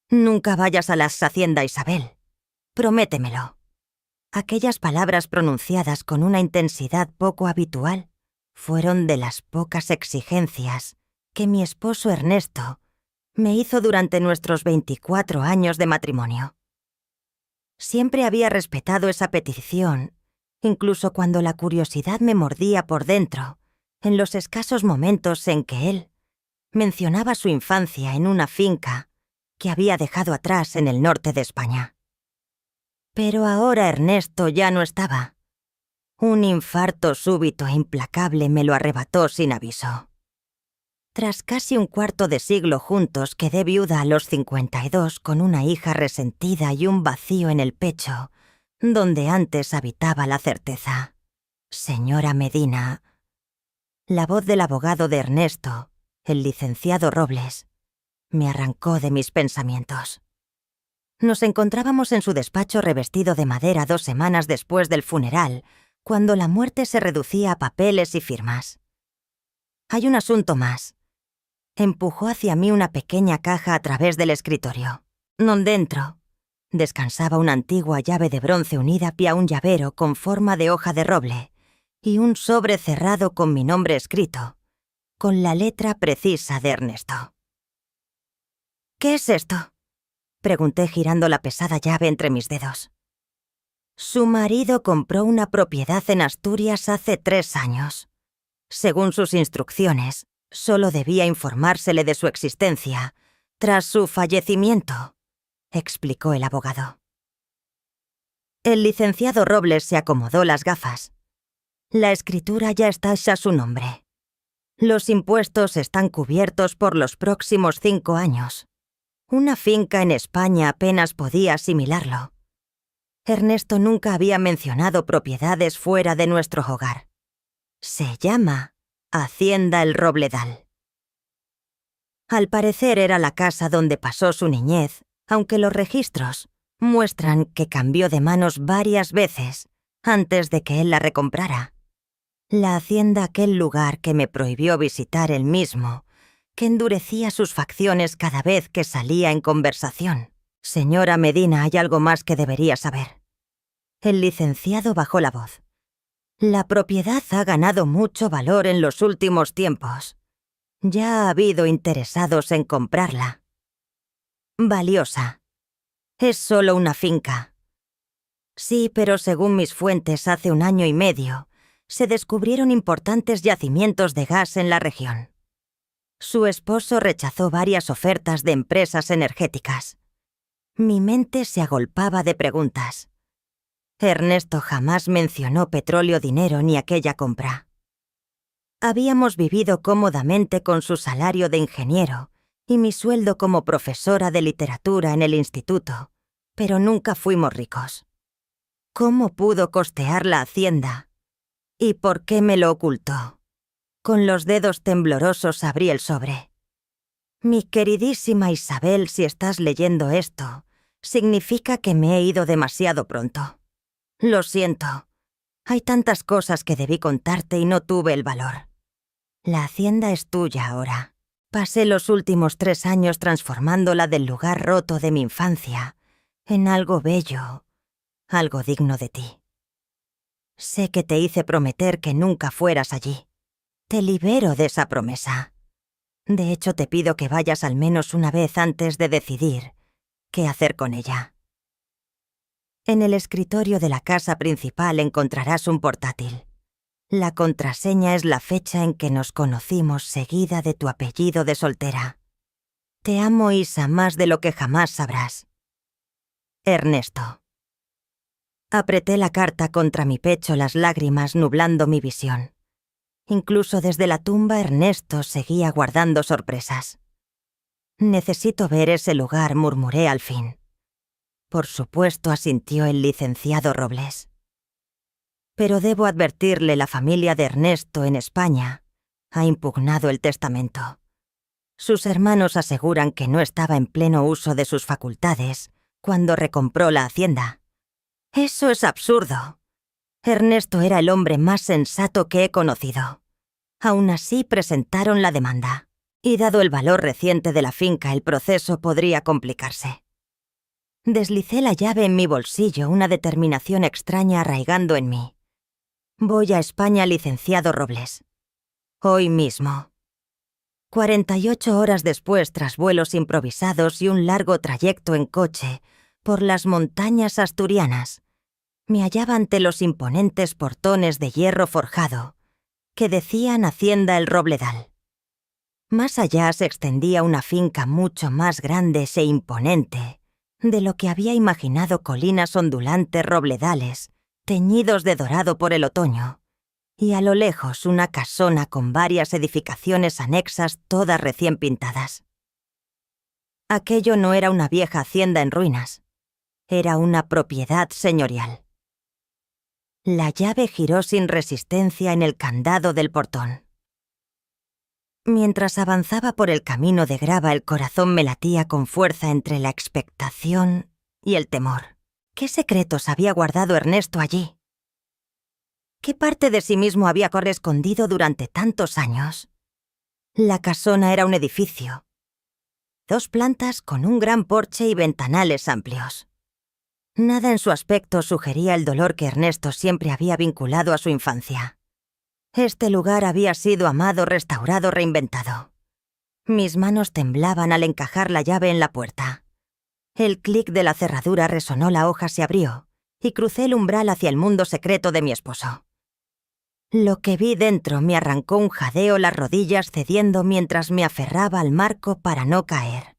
Nunca vayas a la Hacienda Isabel. Prométemelo. Aquellas palabras pronunciadas con una intensidad poco habitual fueron de las pocas exigencias que mi esposo Ernesto me hizo durante nuestros 24 años de matrimonio. Siempre había respetado esa petición, incluso cuando la curiosidad me mordía por dentro, en los escasos momentos en que él mencionaba su infancia en una finca que había dejado atrás en el norte de España. Pero ahora Ernesto ya no estaba. Un infarto súbito e implacable me lo arrebató sin aviso. Tras casi un cuarto de siglo juntos, quedé viuda a los 52 con una hija resentida y un vacío en el pecho, donde antes habitaba la certeza. Señora Medina. La voz del abogado de Ernesto, el licenciado Robles, me arrancó de mis pensamientos. Nos encontrábamos en su despacho revestido de madera 2 semanas después del funeral, cuando la muerte se reducía a papeles y firmas. Hay un asunto más. Empujó hacia mí una pequeña caja a través del escritorio, donde dentro descansaba una antigua llave de bronce unida a un llavero con forma de hoja de roble y un sobre cerrado con mi nombre escrito, con la letra precisa de Ernesto. «¿Qué es esto?», pregunté girando la pesada llave entre mis dedos. Su marido compró una propiedad en Asturias hace 3 años. Según sus instrucciones, solo debía informársele de su existencia tras su fallecimiento, explicó el abogado. El licenciado Robles se acomodó las gafas. La escritura ya está a su nombre. Los impuestos están cubiertos por los próximos 5 años. Una finca en España apenas podía asimilarlo. Ernesto nunca había mencionado propiedades fuera de nuestro hogar. Se llama Hacienda El Robledal. Al parecer era la casa donde pasó su niñez, aunque los registros muestran que cambió de manos varias veces antes de que él la recomprara. La hacienda, aquel lugar que me prohibió visitar él mismo, que endurecía sus facciones cada vez que salía en conversación. Señora Medina, hay algo más que debería saber. El licenciado bajó la voz. La propiedad ha ganado mucho valor en los últimos tiempos. Ya ha habido interesados en comprarla. Valiosa. Es solo una finca. Sí, pero según mis fuentes, hace 1 año y medio, se descubrieron importantes yacimientos de gas en la región. Su esposo rechazó varias ofertas de empresas energéticas. Mi mente se agolpaba de preguntas. Ernesto jamás mencionó petróleo, dinero ni aquella compra. Habíamos vivido cómodamente con su salario de ingeniero y mi sueldo como profesora de literatura en el instituto, pero nunca fuimos ricos. ¿Cómo pudo costear la hacienda? ¿Y por qué me lo ocultó? Con los dedos temblorosos abrí el sobre. Mi queridísima Isabel, si estás leyendo esto, significa que me he ido demasiado pronto. Lo siento. Hay tantas cosas que debí contarte y no tuve el valor. La hacienda es tuya ahora. Pasé los últimos 3 años transformándola del lugar roto de mi infancia en algo bello, algo digno de ti. Sé que te hice prometer que nunca fueras allí. Te libero de esa promesa. De hecho, te pido que vayas al menos una vez antes de decidir qué hacer con ella. En el escritorio de la casa principal encontrarás un portátil. La contraseña es la fecha en que nos conocimos, seguida de tu apellido de soltera. Te amo, Isa, más de lo que jamás sabrás. Ernesto. Apreté la carta contra mi pecho, las lágrimas nublando mi visión. Incluso desde la tumba Ernesto seguía guardando sorpresas. Necesito ver ese lugar, murmuré al fin. Por supuesto, asintió el licenciado Robles. Pero debo advertirle, la familia de Ernesto en España ha impugnado el testamento. Sus hermanos aseguran que no estaba en pleno uso de sus facultades cuando recompró la hacienda. Eso es absurdo. Ernesto era el hombre más sensato que he conocido. Aún así presentaron la demanda. y dado el valor reciente de la finca, el proceso podría complicarse. Deslicé la llave en mi bolsillo, una determinación extraña arraigando en mí. Voy a España, licenciado Robles. Hoy mismo. 48 horas después, tras vuelos improvisados y un largo trayecto en coche por las montañas asturianas, me hallaba ante los imponentes portones de hierro forjado que decían Hacienda El Robledal. Más allá se extendía una finca mucho más grande e imponente de lo que había imaginado, colinas ondulantes robledales, teñidos de dorado por el otoño, y a lo lejos una casona con varias edificaciones anexas, todas recién pintadas. Aquello no era una vieja hacienda en ruinas, era una propiedad señorial. La llave giró sin resistencia en el candado del portón. Mientras avanzaba por el camino de grava, el corazón me latía con fuerza entre la expectación y el temor. ¿Qué secretos había guardado Ernesto allí? ¿Qué parte de sí mismo había correspondido durante tantos años? La casona era un edificio. 2 plantas con un gran porche y ventanales amplios. Nada en su aspecto sugería el dolor que Ernesto siempre había vinculado a su infancia. Este lugar había sido amado, restaurado, reinventado. Mis manos temblaban al encajar la llave en la puerta. El clic de la cerradura resonó, la hoja se abrió, y crucé el umbral hacia el mundo secreto de mi esposo. Lo que vi dentro me arrancó un jadeo, las rodillas cediendo mientras me aferraba al marco para no caer.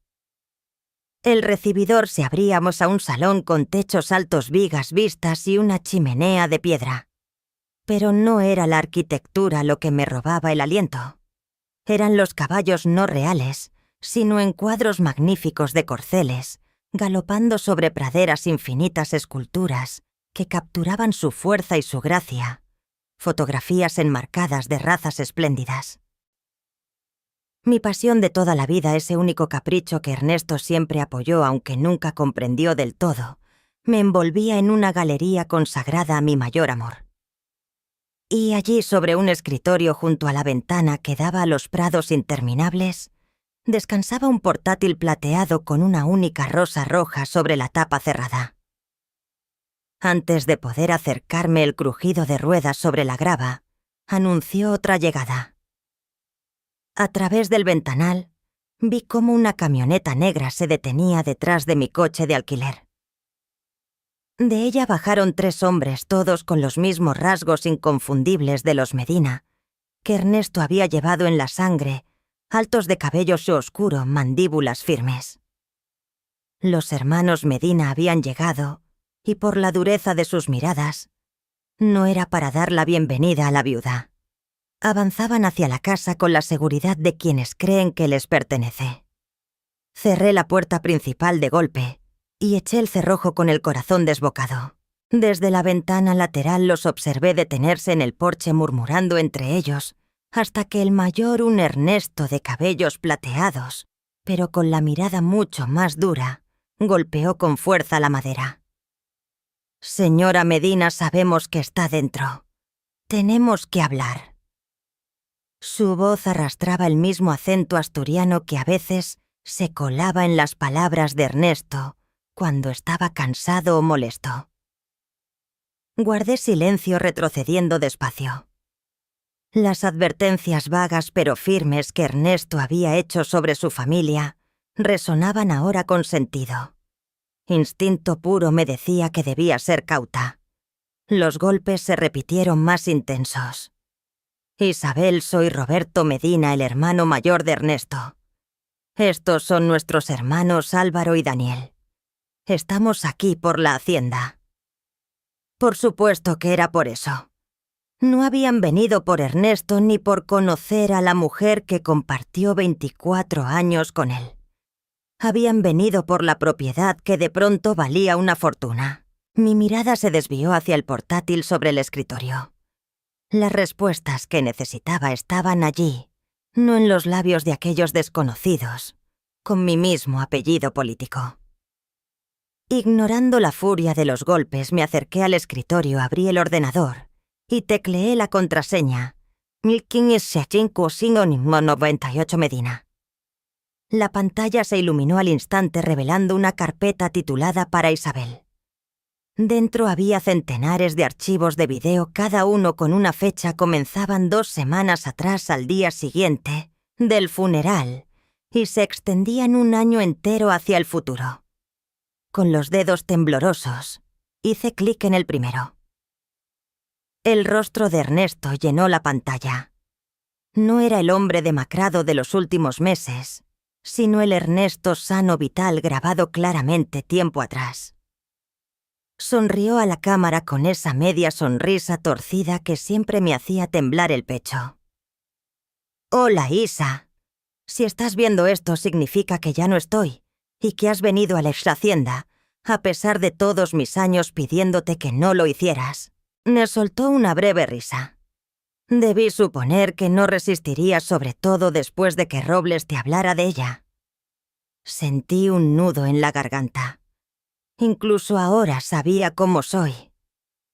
El recibidor se abríamos a un salón con techos altos, vigas vistas y una chimenea de piedra. Pero no era la arquitectura lo que me robaba el aliento. Eran los caballos no reales, sino en cuadros magníficos de corceles, galopando sobre praderas, infinitas esculturas que capturaban su fuerza y su gracia, fotografías enmarcadas de razas espléndidas. Mi pasión de toda la vida, ese único capricho que Ernesto siempre apoyó aunque nunca comprendió del todo, me envolvía en una galería consagrada a mi mayor amor. Y allí, sobre un escritorio junto a la ventana que daba a los prados interminables, descansaba un portátil plateado con una única rosa roja sobre la tapa cerrada. Antes de poder acercarme, el crujido de ruedas sobre la grava anunció otra llegada. A través del ventanal, vi cómo una camioneta negra se detenía detrás de mi coche de alquiler. De ella bajaron 3 hombres, todos con los mismos rasgos inconfundibles de los Medina, que Ernesto había llevado en la sangre, altos de cabello oscuro, mandíbulas firmes. Los hermanos Medina habían llegado, y por la dureza de sus miradas, no era para dar la bienvenida a la viuda. Avanzaban hacia la casa con la seguridad de quienes creen que les pertenece. Cerré la puerta principal de golpe y eché el cerrojo con el corazón desbocado. Desde la ventana lateral los observé detenerse en el porche murmurando entre ellos, hasta que el mayor, un Ernesto de cabellos plateados, pero con la mirada mucho más dura, golpeó con fuerza la madera. «Señora Medina, sabemos que está dentro. Tenemos que hablar». Su voz arrastraba el mismo acento asturiano que a veces se colaba en las palabras de Ernesto cuando estaba cansado o molesto. Guardé silencio, retrocediendo despacio. Las advertencias vagas pero firmes que Ernesto había hecho sobre su familia resonaban ahora con sentido. Instinto puro me decía que debía ser cauta. Los golpes se repitieron más intensos. «Isabel, soy Roberto Medina, el hermano mayor de Ernesto. Estos son nuestros hermanos Álvaro y Daniel. Estamos aquí por la hacienda». Por supuesto que era por eso. No habían venido por Ernesto ni por conocer a la mujer que compartió 24 años con él. Habían venido por la propiedad que de pronto valía una fortuna. Mi mirada se desvió hacia el portátil sobre el escritorio. Las respuestas que necesitaba estaban allí, no en los labios de aquellos desconocidos, con mi mismo apellido político. Ignorando la furia de los golpes, me acerqué al escritorio, abrí el ordenador y tecleé la contraseña 159598 Medina. La pantalla se iluminó al instante revelando una carpeta titulada para Isabel. Dentro había centenares de archivos de video, cada uno con una fecha. Comenzaban 2 semanas atrás al día siguiente del funeral y se extendían un año entero hacia el futuro. Con los dedos temblorosos, hice clic en el primero. El rostro de Ernesto llenó la pantalla. No era el hombre demacrado de los últimos meses, sino el Ernesto sano vital grabado claramente tiempo atrás. Sonrió a la cámara con esa media sonrisa torcida que siempre me hacía temblar el pecho. «Hola, Isa. Si estás viendo esto significa que ya no estoy y que has venido a la ex hacienda, a pesar de todos mis años pidiéndote que no lo hicieras». Me soltó una breve risa. Debí suponer que no resistirías, sobre todo después de que Robles te hablara de ella. Sentí un nudo en la garganta. Incluso ahora sabía cómo soy.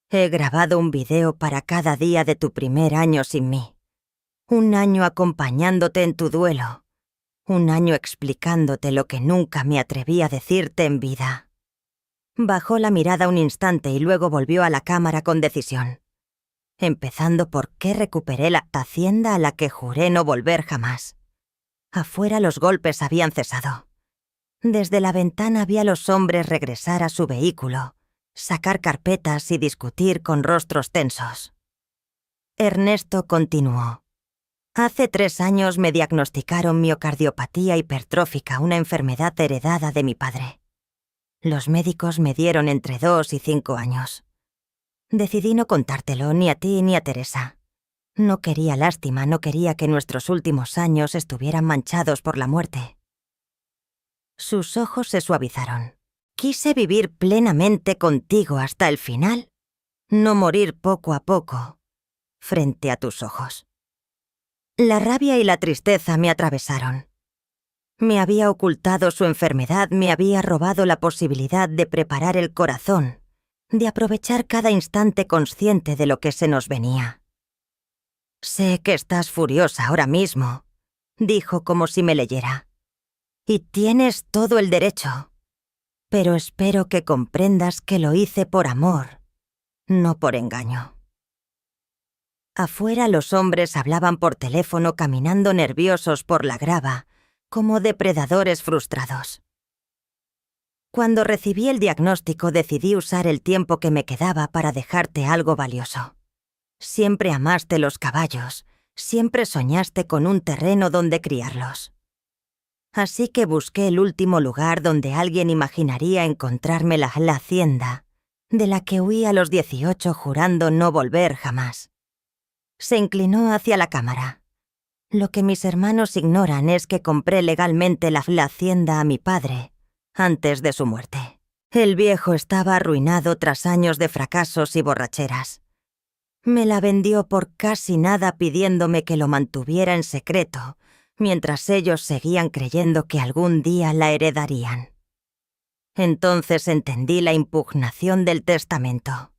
He grabado un video para cada día de tu primer año sin mí. Un año acompañándote en tu duelo. Un año explicándote lo que nunca me atreví a decirte en vida. Bajó la mirada un instante y luego volvió a la cámara con decisión. Empezando por qué recuperé la hacienda a la que juré no volver jamás. Afuera los golpes habían cesado. Desde la ventana vi a los hombres regresar a su vehículo, sacar carpetas y discutir con rostros tensos. Ernesto continuó. Hace 3 años me diagnosticaron miocardiopatía hipertrófica, una enfermedad heredada de mi padre. Los médicos me dieron entre 2 y 5 años. Decidí no contártelo ni a ti ni a Teresa. No quería lástima, no quería que nuestros últimos años estuvieran manchados por la muerte. Sus ojos se suavizaron. Quise vivir plenamente contigo hasta el final, no morir poco a poco, frente a tus ojos. La rabia y la tristeza me atravesaron. Me había ocultado su enfermedad, me había robado la posibilidad de preparar el corazón, de aprovechar cada instante consciente de lo que se nos venía. «Sé que estás furiosa ahora mismo», dijo como si me leyera. «Y tienes todo el derecho. Pero espero que comprendas que lo hice por amor, no por engaño». Afuera los hombres hablaban por teléfono caminando nerviosos por la grava, como depredadores frustrados. Cuando recibí el diagnóstico decidí usar el tiempo que me quedaba para dejarte algo valioso. Siempre amaste los caballos, siempre soñaste con un terreno donde criarlos. Así que busqué el último lugar donde alguien imaginaría encontrarme la hacienda, de la que huí a los 18 jurando no volver jamás. Se inclinó hacia la cámara. Lo que mis hermanos ignoran es que compré legalmente la hacienda a mi padre, antes de su muerte. El viejo estaba arruinado tras años de fracasos y borracheras. Me la vendió por casi nada pidiéndome que lo mantuviera en secreto, mientras ellos seguían creyendo que algún día la heredarían. Entonces entendí la impugnación del testamento.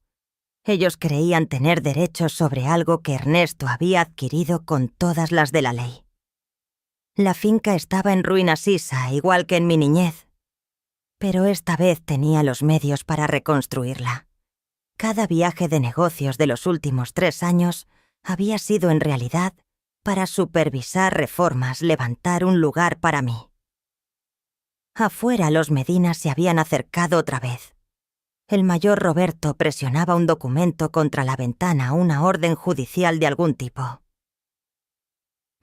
Ellos creían tener derechos sobre algo que Ernesto había adquirido con todas las de la ley. La finca estaba en ruinas, Isa, igual que en mi niñez. Pero esta vez tenía los medios para reconstruirla. Cada viaje de negocios de los últimos 3 años había sido en realidad para supervisar reformas, levantar un lugar para mí. Afuera los Medina se habían acercado otra vez. El mayor Roberto presionaba un documento contra la ventana, una orden judicial de algún tipo.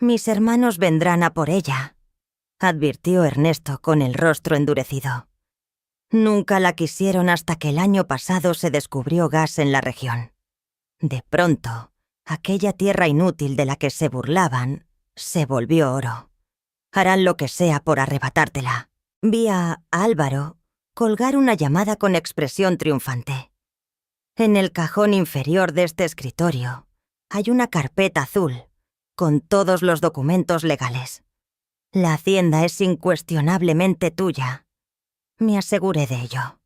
«Mis hermanos vendrán a por ella», advirtió Ernesto con el rostro endurecido. «Nunca la quisieron hasta que el año pasado se descubrió gas en la región. De pronto, aquella tierra inútil de la que se burlaban se volvió oro. Harán lo que sea por arrebatártela». Vi a Álvaro colgar una llamada con expresión triunfante. En el cajón inferior de este escritorio hay una carpeta azul con todos los documentos legales. La hacienda es incuestionablemente tuya. Me aseguré de ello.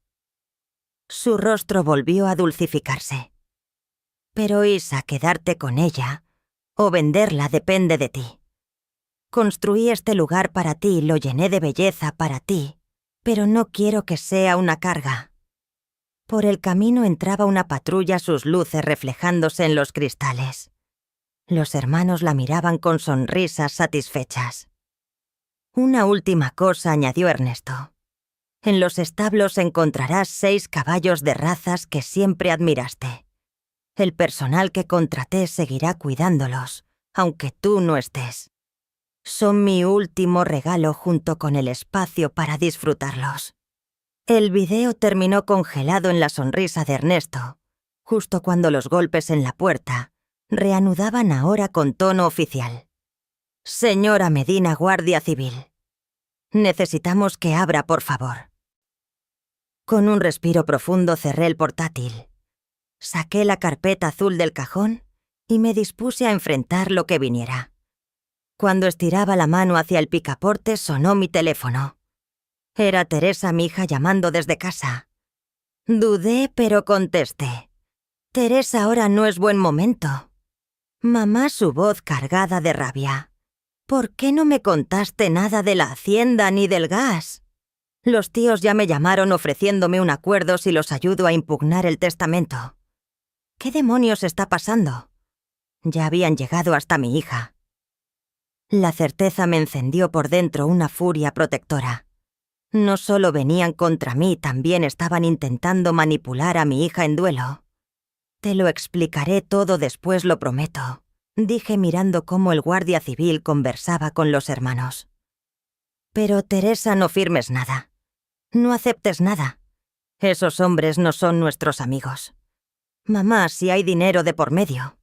Su rostro volvió a dulcificarse. Pero Isa, quedarte con ella o venderla depende de ti. Construí este lugar para ti, lo llené de belleza para ti, pero no quiero que sea una carga. Por el camino entraba una patrulla, sus luces reflejándose en los cristales. Los hermanos la miraban con sonrisas satisfechas. Una última cosa, añadió Ernesto. En los establos encontrarás 6 caballos de razas que siempre admiraste. El personal que contraté seguirá cuidándolos, aunque tú no estés. Son mi último regalo junto con el espacio para disfrutarlos. El video terminó congelado en la sonrisa de Ernesto, justo cuando los golpes en la puerta reanudaban ahora con tono oficial. Señora Medina, Guardia Civil. Necesitamos que abra, por favor. Con un respiro profundo cerré el portátil. Saqué la carpeta azul del cajón y me dispuse a enfrentar lo que viniera. Cuando estiraba la mano hacia el picaporte sonó mi teléfono. Era Teresa, mi hija, llamando desde casa. Dudé, pero contesté. Teresa, ahora no es buen momento. Mamá, su voz cargada de rabia. ¿Por qué no me contaste nada de la hacienda ni del gas? Los tíos ya me llamaron ofreciéndome un acuerdo si los ayudo a impugnar el testamento. ¿Qué demonios está pasando? Ya habían llegado hasta mi hija. La certeza me encendió por dentro una furia protectora. No solo venían contra mí, también estaban intentando manipular a mi hija en duelo. Te lo explicaré todo después, lo prometo, dije mirando cómo el guardia civil conversaba con los hermanos. Pero Teresa, no firmes nada. No aceptes nada. Esos hombres no son nuestros amigos. Mamá, si hay dinero de por medio.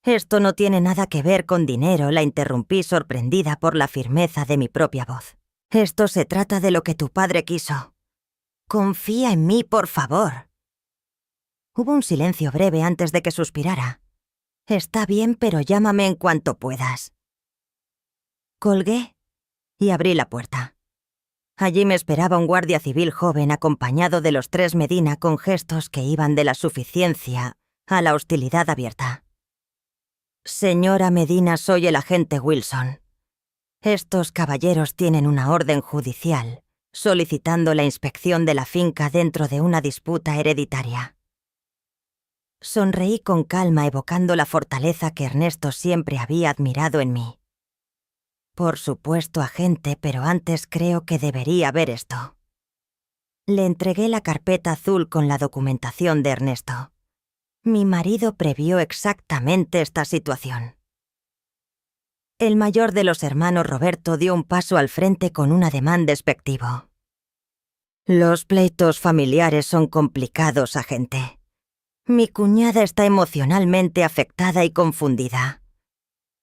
Esto no tiene nada que ver con dinero, la interrumpí sorprendida por la firmeza de mi propia voz. Esto se trata de lo que tu padre quiso. Confía en mí, por favor. Hubo un silencio breve antes de que suspirara. Está bien, pero llámame en cuanto puedas. Colgué y abrí la puerta. Allí me esperaba un guardia civil joven acompañado de los 3 Medina con gestos que iban de la suficiencia a la hostilidad abierta. Señora Medina, soy el agente Wilson. Estos caballeros tienen una orden judicial solicitando la inspección de la finca dentro de una disputa hereditaria. Sonreí con calma evocando la fortaleza que Ernesto siempre había admirado en mí. Por supuesto, agente, pero antes creo que debería ver esto. Le entregué la carpeta azul con la documentación de Ernesto. Mi marido previó exactamente esta situación. El mayor de los hermanos, Roberto, dio un paso al frente con un ademán despectivo. Los pleitos familiares son complicados, agente. Mi cuñada está emocionalmente afectada y confundida.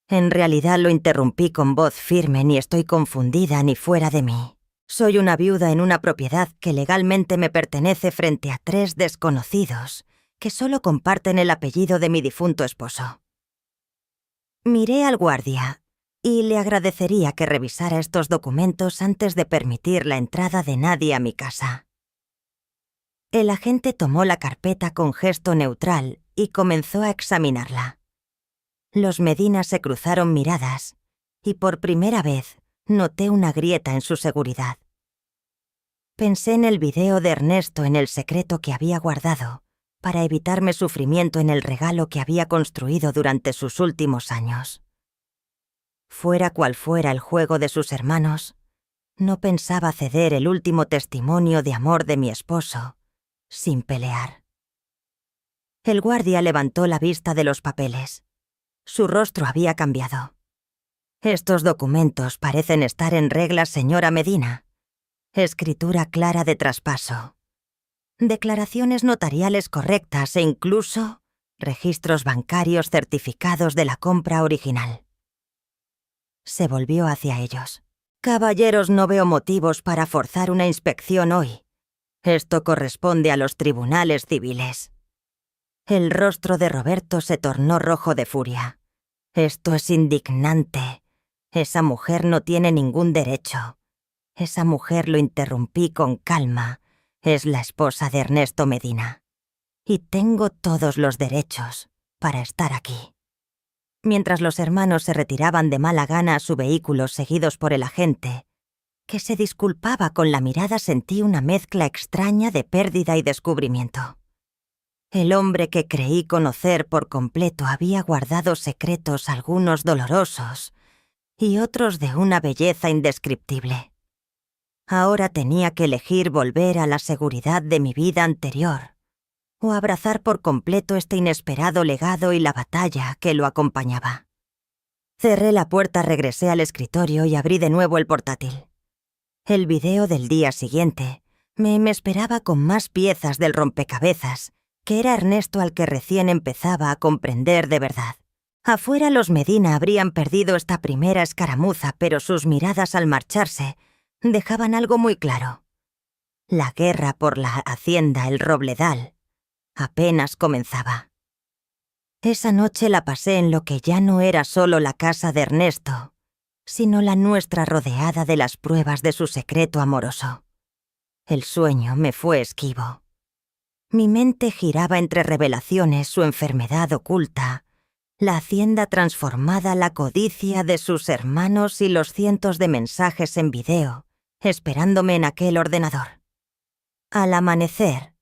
En realidad lo interrumpí con voz firme, ni estoy confundida ni fuera de mí. Soy una viuda en una propiedad que legalmente me pertenece frente a 3 desconocidos que solo comparten el apellido de mi difunto esposo. Miré al guardia y le agradecería que revisara estos documentos antes de permitir la entrada de nadie a mi casa. El agente tomó la carpeta con gesto neutral y comenzó a examinarla. Los Medina se cruzaron miradas y por primera vez noté una grieta en su seguridad. Pensé en el video de Ernesto, en el secreto que había guardado para evitarme sufrimiento, en el regalo que había construido durante sus últimos años. Fuera cual fuera el juego de sus hermanos, no pensaba ceder el último testimonio de amor de mi esposo sin pelear. El guardia levantó la vista de los papeles. Su rostro había cambiado. Estos documentos parecen estar en regla, señora Medina. Escritura clara de traspaso. Declaraciones notariales correctas e incluso registros bancarios certificados de la compra original. Se volvió hacia ellos. Caballeros, no veo motivos para forzar una inspección hoy. Esto corresponde a los tribunales civiles. El rostro de Roberto se tornó rojo de furia. Esto es indignante. Esa mujer no tiene ningún derecho. Esa mujer, lo interrumpí con calma, es la esposa de Ernesto Medina. Y tengo todos los derechos para estar aquí. Mientras los hermanos se retiraban de mala gana a su vehículo seguidos por el agente, que se disculpaba con la mirada, sentí una mezcla extraña de pérdida y descubrimiento. El hombre que creí conocer por completo había guardado secretos, algunos dolorosos y otros de una belleza indescriptible. Ahora tenía que elegir volver a la seguridad de mi vida anterior o abrazar por completo este inesperado legado y la batalla que lo acompañaba. Cerré la puerta, regresé al escritorio y abrí de nuevo el portátil. El video del día siguiente me esperaba con más piezas del rompecabezas, que era Ernesto al que recién empezaba a comprender de verdad. Afuera los Medina habrían perdido esta primera escaramuza, pero sus miradas al marcharse dejaban algo muy claro. La guerra por la hacienda El Robledal apenas comenzaba. Esa noche la pasé en lo que ya no era solo la casa de Ernesto, sino la nuestra, rodeada de las pruebas de su secreto amoroso. El sueño me fue esquivo. Mi mente giraba entre revelaciones, su enfermedad oculta, la hacienda transformada, la codicia de sus hermanos y los cientos de mensajes en video, esperándome en aquel ordenador. Al amanecer,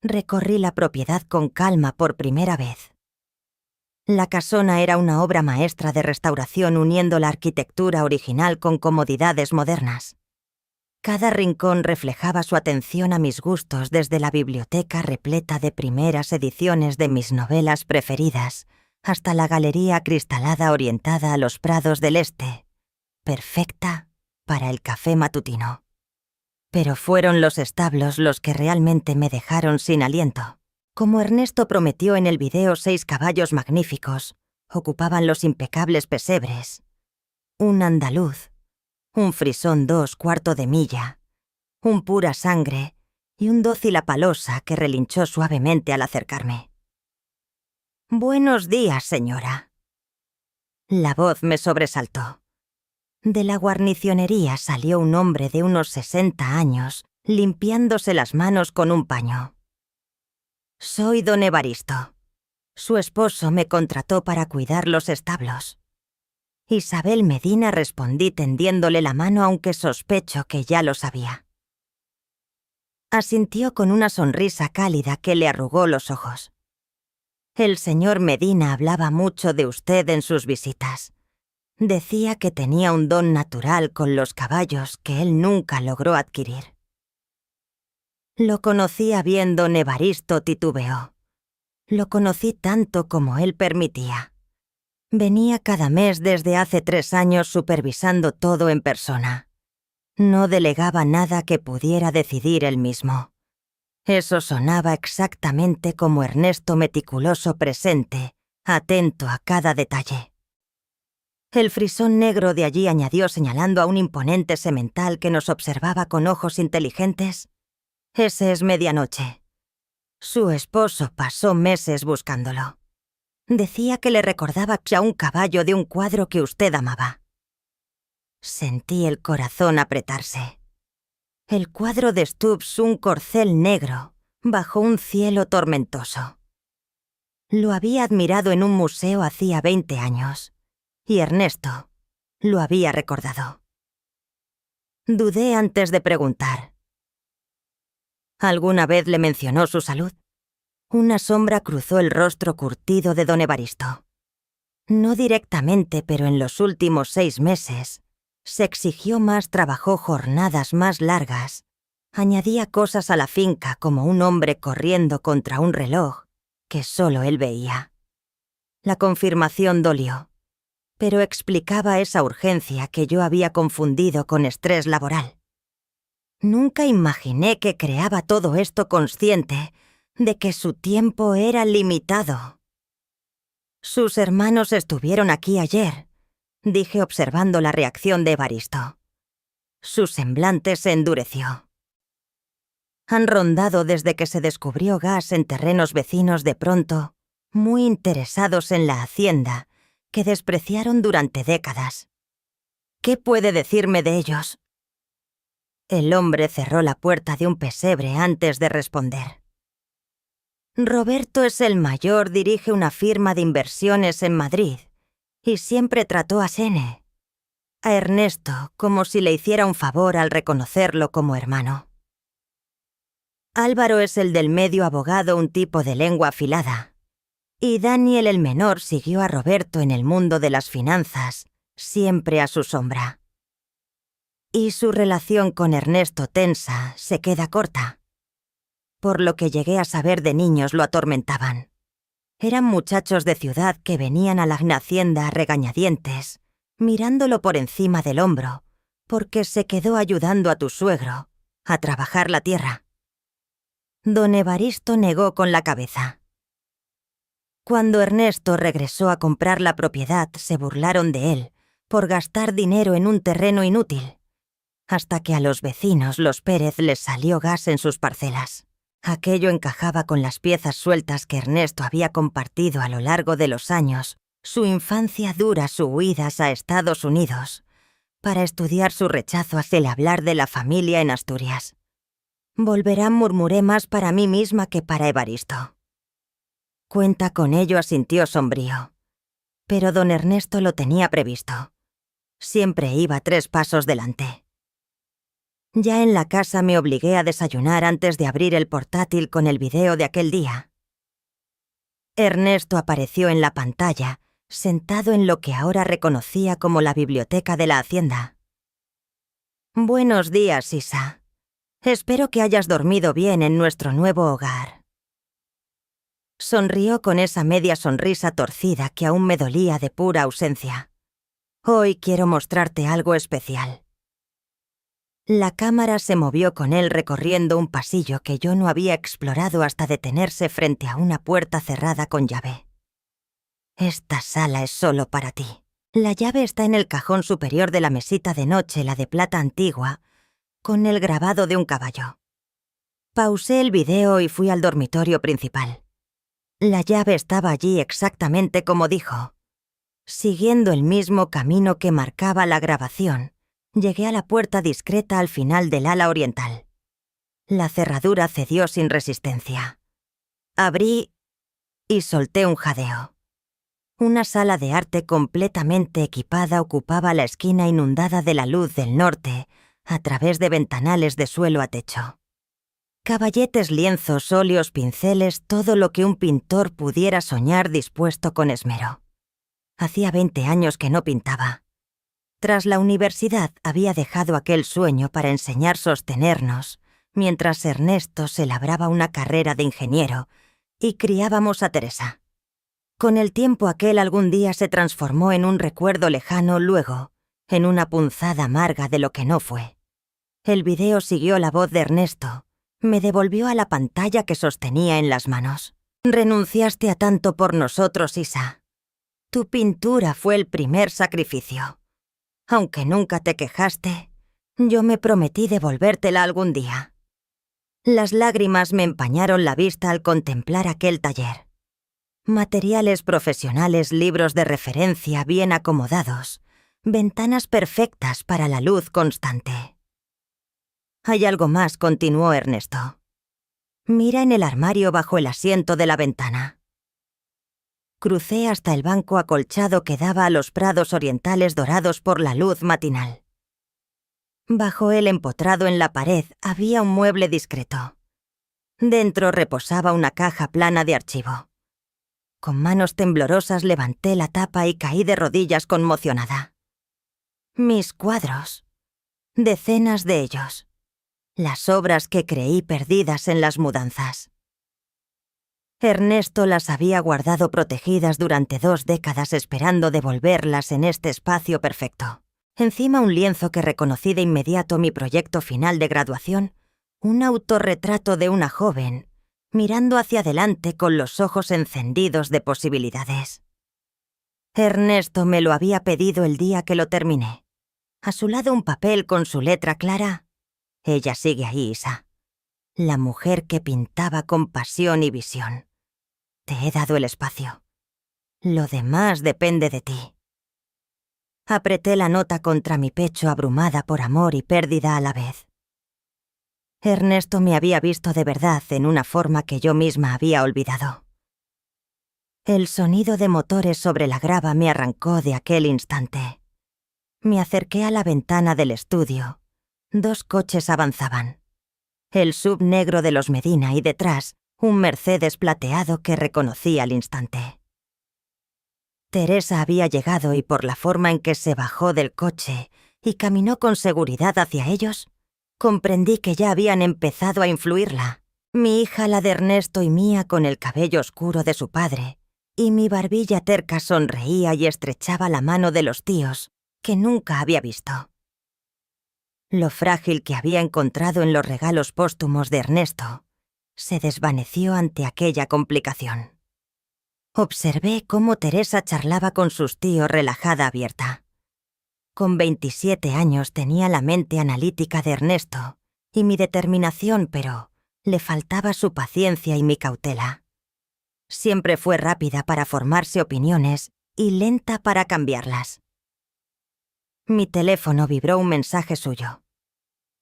recorrí la propiedad con calma por primera vez. La casona era una obra maestra de restauración, uniendo la arquitectura original con comodidades modernas. Cada rincón reflejaba su atención a mis gustos, desde la biblioteca repleta de primeras ediciones de mis novelas preferidas hasta la galería acristalada orientada a los prados del este, perfecta para el café matutino. Pero fueron los establos los que realmente me dejaron sin aliento. Como Ernesto prometió en el video, 6 caballos magníficos ocupaban los impecables pesebres. Un andaluz, un frisón 2/4 de milla, un pura sangre y un dócil apalosa que relinchó suavemente al acercarme. «Buenos días, señora». La voz me sobresaltó. De la guarnicionería salió un hombre de unos 60 años, limpiándose las manos con un paño. «Soy don Evaristo. Su esposo me contrató para cuidar los establos». «Isabel Medina», respondí tendiéndole la mano, aunque sospecho que ya lo sabía. Asintió con una sonrisa cálida que le arrugó los ojos. «El señor Medina hablaba mucho de usted en sus visitas. Decía que tenía un don natural con los caballos que él nunca logró adquirir». «Lo conocía bien», don Evaristo titubeó. «Lo conocí tanto como él permitía. Venía cada mes desde hace 3 años supervisando todo en persona. No delegaba nada que pudiera decidir él mismo. Eso sonaba exactamente como Ernesto, meticuloso, presente, atento a cada detalle». El frisón negro de allí añadió, señalando a un imponente semental que nos observaba con ojos inteligentes: «Ese es Medianoche. Su esposo pasó meses buscándolo. Decía que le recordaba a un caballo de un cuadro que usted amaba». Sentí el corazón apretarse. El cuadro de Stubbs, un corcel negro, bajo un cielo tormentoso. Lo había admirado en un museo hacía 20 años, y Ernesto lo había recordado. Dudé antes de preguntar. ¿Alguna vez le mencionó su salud? Una sombra cruzó el rostro curtido de don Evaristo. No directamente, pero en los últimos 6 meses se exigió más, trabajó jornadas más largas, añadía cosas a la finca como un hombre corriendo contra un reloj que solo él veía. La confirmación dolió, pero explicaba esa urgencia que yo había confundido con estrés laboral. Nunca imaginé que creaba todo esto consciente de que su tiempo era limitado. «Sus hermanos estuvieron aquí ayer», dije observando la reacción de Evaristo. Su semblante se endureció. «Han rondado desde que se descubrió gas en terrenos vecinos, de pronto, muy interesados en la hacienda, que despreciaron durante décadas. ¿Qué puede decirme de ellos?». El hombre cerró la puerta de un pesebre antes de responder. «Roberto es el mayor, dirige una firma de inversiones en Madrid y siempre trató a Sene, a Ernesto, como si le hiciera un favor al reconocerlo como hermano. Álvaro es el del medio abogado, un tipo de lengua afilada, y Daniel el menor siguió a Roberto en el mundo de las finanzas, siempre a su sombra. Y su relación con Ernesto tensa se queda corta. Por lo que llegué a saber de niños lo atormentaban. Eran muchachos de ciudad que venían a la hacienda a regañadientes, mirándolo por encima del hombro, porque se quedó ayudando a tu suegro a trabajar la tierra. Don Evaristo negó con la cabeza. Cuando Ernesto regresó a comprar la propiedad, se burlaron de él por gastar dinero en un terreno inútil, hasta que a los vecinos, los Pérez, les salió gas en sus parcelas. Aquello encajaba con las piezas sueltas que Ernesto había compartido a lo largo de los años, su infancia dura, sus huidas a Estados Unidos, para estudiar su rechazo hacia el hablar de la familia en Asturias. Volverá, murmuré más para mí misma que para Evaristo. Cuenta con ello, asintió sombrío. Pero don Ernesto lo tenía previsto. Siempre iba 3 pasos delante. Ya en la casa me obligué a desayunar antes de abrir el portátil con el video de aquel día. Ernesto apareció en la pantalla, sentado en lo que ahora reconocía como la biblioteca de la hacienda. Buenos días, Isa. Espero que hayas dormido bien en nuestro nuevo hogar. Sonrió con esa media sonrisa torcida que aún me dolía de pura ausencia. Hoy quiero mostrarte algo especial. La cámara se movió con él recorriendo un pasillo que yo no había explorado hasta detenerse frente a una puerta cerrada con llave. Esta sala es solo para ti. La llave está en el cajón superior de la mesita de noche, la de plata antigua, con el grabado de un caballo. Pausé el video y fui al dormitorio principal. La llave estaba allí exactamente como dijo. Siguiendo el mismo camino que marcaba la grabación, llegué a la puerta discreta al final del ala oriental. La cerradura cedió sin resistencia. Abrí y solté un jadeo. Una sala de arte completamente equipada ocupaba la esquina inundada de la luz del norte a través de ventanales de suelo a techo. Caballetes, lienzos, óleos, pinceles, todo lo que un pintor pudiera soñar dispuesto con esmero. Hacía 20 años que no pintaba. Tras la universidad había dejado aquel sueño para enseñar a sostenernos, mientras Ernesto se labraba una carrera de ingeniero y criábamos a Teresa. Con el tiempo aquel algún día se transformó en un recuerdo lejano, luego en una punzada amarga de lo que no fue. El video siguió la voz de Ernesto, me devolvió a la pantalla que sostenía en las manos. Renunciaste a tanto por nosotros, Isa. Tu pintura fue el primer sacrificio. Aunque nunca te quejaste, yo me prometí devolvértela algún día. Las lágrimas me empañaron la vista al contemplar aquel taller. Materiales profesionales, libros de referencia bien acomodados, ventanas perfectas para la luz constante. Hay algo más, continuó Ernesto. Mira en el armario bajo el asiento de la ventana. Crucé hasta el banco acolchado que daba a los prados orientales dorados por la luz matinal. Bajo él, empotrado en la pared, había un mueble discreto. Dentro reposaba una caja plana de archivo. Con manos temblorosas levanté la tapa y caí de rodillas conmocionada. Mis cuadros. Decenas de ellos. Las obras que creí perdidas en las mudanzas. Ernesto las había guardado protegidas durante 2 décadas esperando devolverlas en este espacio perfecto. Encima un lienzo que reconocí de inmediato mi proyecto final de graduación, un autorretrato de una joven, mirando hacia adelante con los ojos encendidos de posibilidades. Ernesto me lo había pedido el día que lo terminé. A su lado un papel con su letra clara. Ella sigue ahí, Isa. La mujer que pintaba con pasión y visión. Te he dado el espacio. Lo demás depende de ti. Apreté la nota contra mi pecho, abrumada por amor y pérdida a la vez. Ernesto me había visto de verdad en una forma que yo misma había olvidado. El sonido de motores sobre la grava me arrancó de aquel instante. Me acerqué a la ventana del estudio. 2 coches avanzaban. El SUV negro de los Medina y detrás, un Mercedes plateado que reconocí al instante. Teresa había llegado y por la forma en que se bajó del coche y caminó con seguridad hacia ellos, comprendí que ya habían empezado a influirla. Mi hija, la de Ernesto, y mía con el cabello oscuro de su padre, y mi barbilla terca sonreía y estrechaba la mano de los tíos, que nunca había visto. Lo frágil que había encontrado en los regalos póstumos de Ernesto se desvaneció ante aquella complicación. Observé cómo Teresa charlaba con sus tíos relajada abierta. Con 27 años tenía la mente analítica de Ernesto y mi determinación, pero le faltaba su paciencia y mi cautela. Siempre fue rápida para formarse opiniones y lenta para cambiarlas. Mi teléfono vibró un mensaje suyo.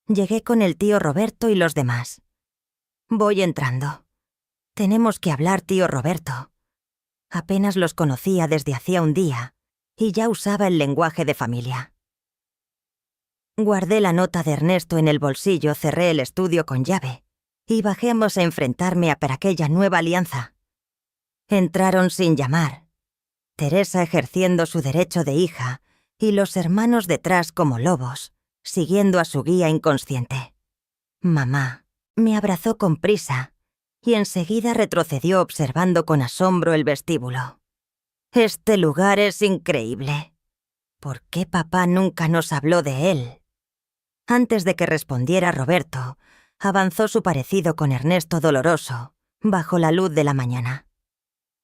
Llegué con el tío Roberto y los demás. Voy entrando. Tenemos que hablar, tío Roberto. Apenas los conocía desde hacía un día y ya usaba el lenguaje de familia. Guardé la nota de Ernesto en el bolsillo, cerré el estudio con llave y bajemos a enfrentarme a aquella nueva alianza. Entraron sin llamar, Teresa ejerciendo su derecho de hija y los hermanos detrás como lobos, siguiendo a su guía inconsciente. Mamá me abrazó con prisa y enseguida retrocedió observando con asombro el vestíbulo. Este lugar es increíble. ¿Por qué papá nunca nos habló de él? Antes de que respondiera Roberto, avanzó su parecido con Ernesto doloroso, bajo la luz de la mañana.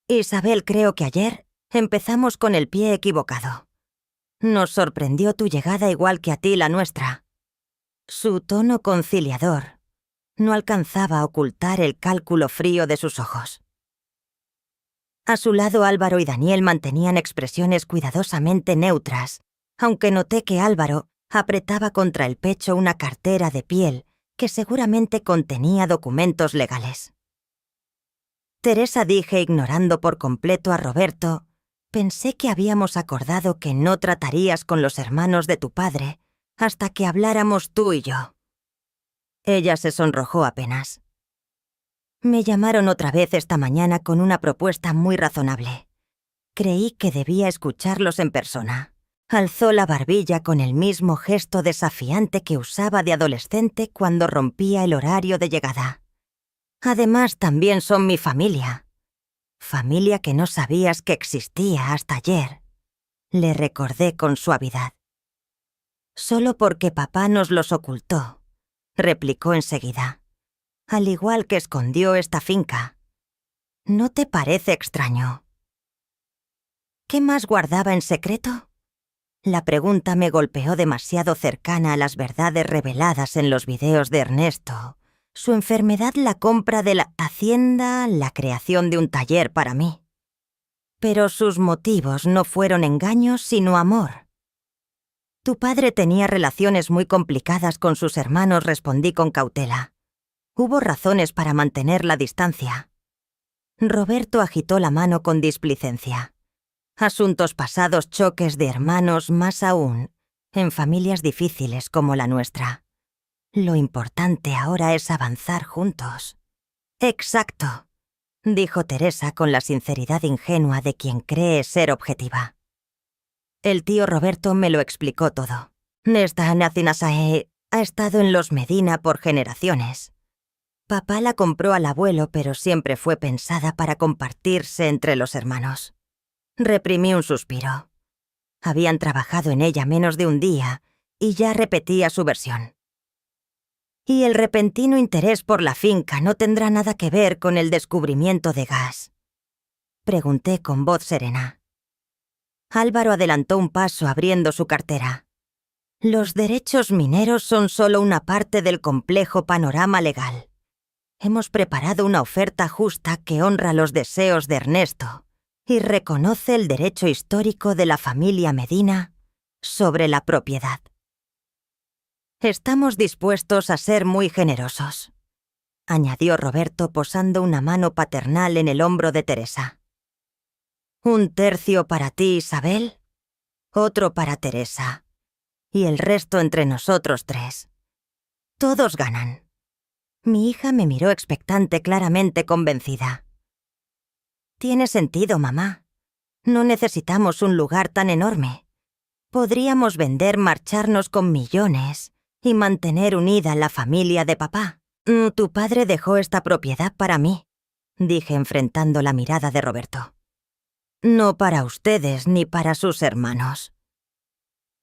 Isabel, creo que ayer empezamos con el pie equivocado. Nos sorprendió tu llegada igual que a ti la nuestra. Su tono conciliador no alcanzaba a ocultar el cálculo frío de sus ojos. A su lado Álvaro y Daniel mantenían expresiones cuidadosamente neutras, aunque noté que Álvaro apretaba contra el pecho una cartera de piel que seguramente contenía documentos legales. Teresa, dije ignorando por completo a Roberto, pensé que habíamos acordado que no tratarías con los hermanos de tu padre hasta que habláramos tú y yo. Ella se sonrojó apenas. Me llamaron otra vez esta mañana con una propuesta muy razonable. Creí que debía escucharlos en persona. Alzó la barbilla con el mismo gesto desafiante que usaba de adolescente cuando rompía el horario de llegada. Además, también son mi familia. Familia que no sabías que existía hasta ayer. Le recordé con suavidad. Solo porque papá nos los ocultó, replicó enseguida. Al igual que escondió esta finca. ¿No te parece extraño? ¿Qué más guardaba en secreto? La pregunta me golpeó demasiado cercana a las verdades reveladas en los videos de Ernesto. Su enfermedad, la compra de la hacienda, la creación de un taller para mí. Pero sus motivos no fueron engaños, sino amor. Tu padre tenía relaciones muy complicadas con sus hermanos, respondí con cautela. Hubo razones para mantener la distancia. Roberto agitó la mano con displicencia. Asuntos pasados, choques de hermanos, más aún, en familias difíciles como la nuestra. Lo importante ahora es avanzar juntos. Exacto, dijo Teresa con la sinceridad ingenua de quien cree ser objetiva. El tío Roberto me lo explicó todo. Esta Nacinasae ha estado en los Medina por generaciones. Papá la compró al abuelo, pero siempre fue pensada para compartirse entre los hermanos. Reprimí un suspiro. Habían trabajado en ella menos de un día y ya repetía su versión. Y el repentino interés por la finca no tendrá nada que ver con el descubrimiento de gas. Pregunté con voz serena. Álvaro adelantó un paso abriendo su cartera. Los derechos mineros son solo una parte del complejo panorama legal. Hemos preparado una oferta justa que honra los deseos de Ernesto y reconoce el derecho histórico de la familia Medina sobre la propiedad. Estamos dispuestos a ser muy generosos, añadió Roberto posando una mano paternal en el hombro de Teresa. 1/3 para ti, Isabel, otro para Teresa, y el resto entre nosotros 3. Todos ganan. Mi hija me miró expectante, claramente convencida. Tiene sentido, mamá. No necesitamos un lugar tan enorme. Podríamos vender, marcharnos con millones y mantener unida la familia de papá. Tu padre dejó esta propiedad para mí, dije enfrentando la mirada de Roberto. No para ustedes ni para sus hermanos.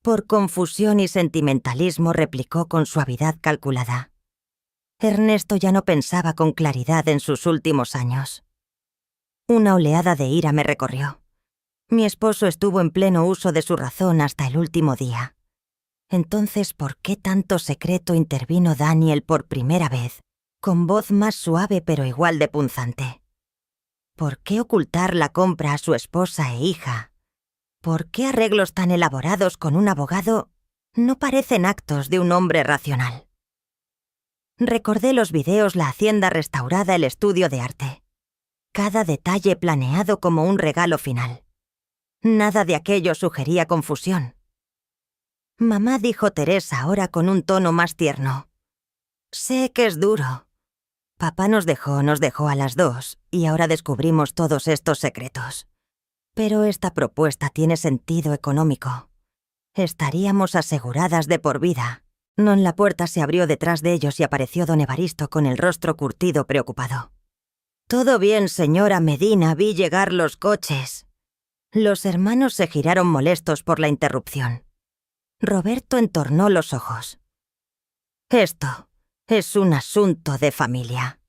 Por confusión y sentimentalismo replicó con suavidad calculada. Ernesto ya no pensaba con claridad en sus últimos años. Una oleada de ira me recorrió. Mi esposo estuvo en pleno uso de su razón hasta el último día. Entonces, ¿por qué tanto secreto intervino Daniel por primera vez, con voz más suave pero igual de punzante? ¿Por qué ocultar la compra a su esposa e hija? ¿Por qué arreglos tan elaborados con un abogado no parecen actos de un hombre racional? Recordé los videos, la hacienda restaurada, el estudio de arte. Cada detalle planeado como un regalo final. Nada de aquello sugería confusión. Mamá, dijo Teresa ahora con un tono más tierno. Sé que es duro. Papá nos dejó a las 2 y ahora descubrimos todos estos secretos. Pero esta propuesta tiene sentido económico. Estaríamos aseguradas de por vida. La puerta se abrió detrás de ellos y apareció don Evaristo con el rostro curtido, preocupado. Todo bien, señora Medina, vi llegar los coches. Los hermanos se giraron molestos por la interrupción. Roberto entornó los ojos. Esto es un asunto de familia.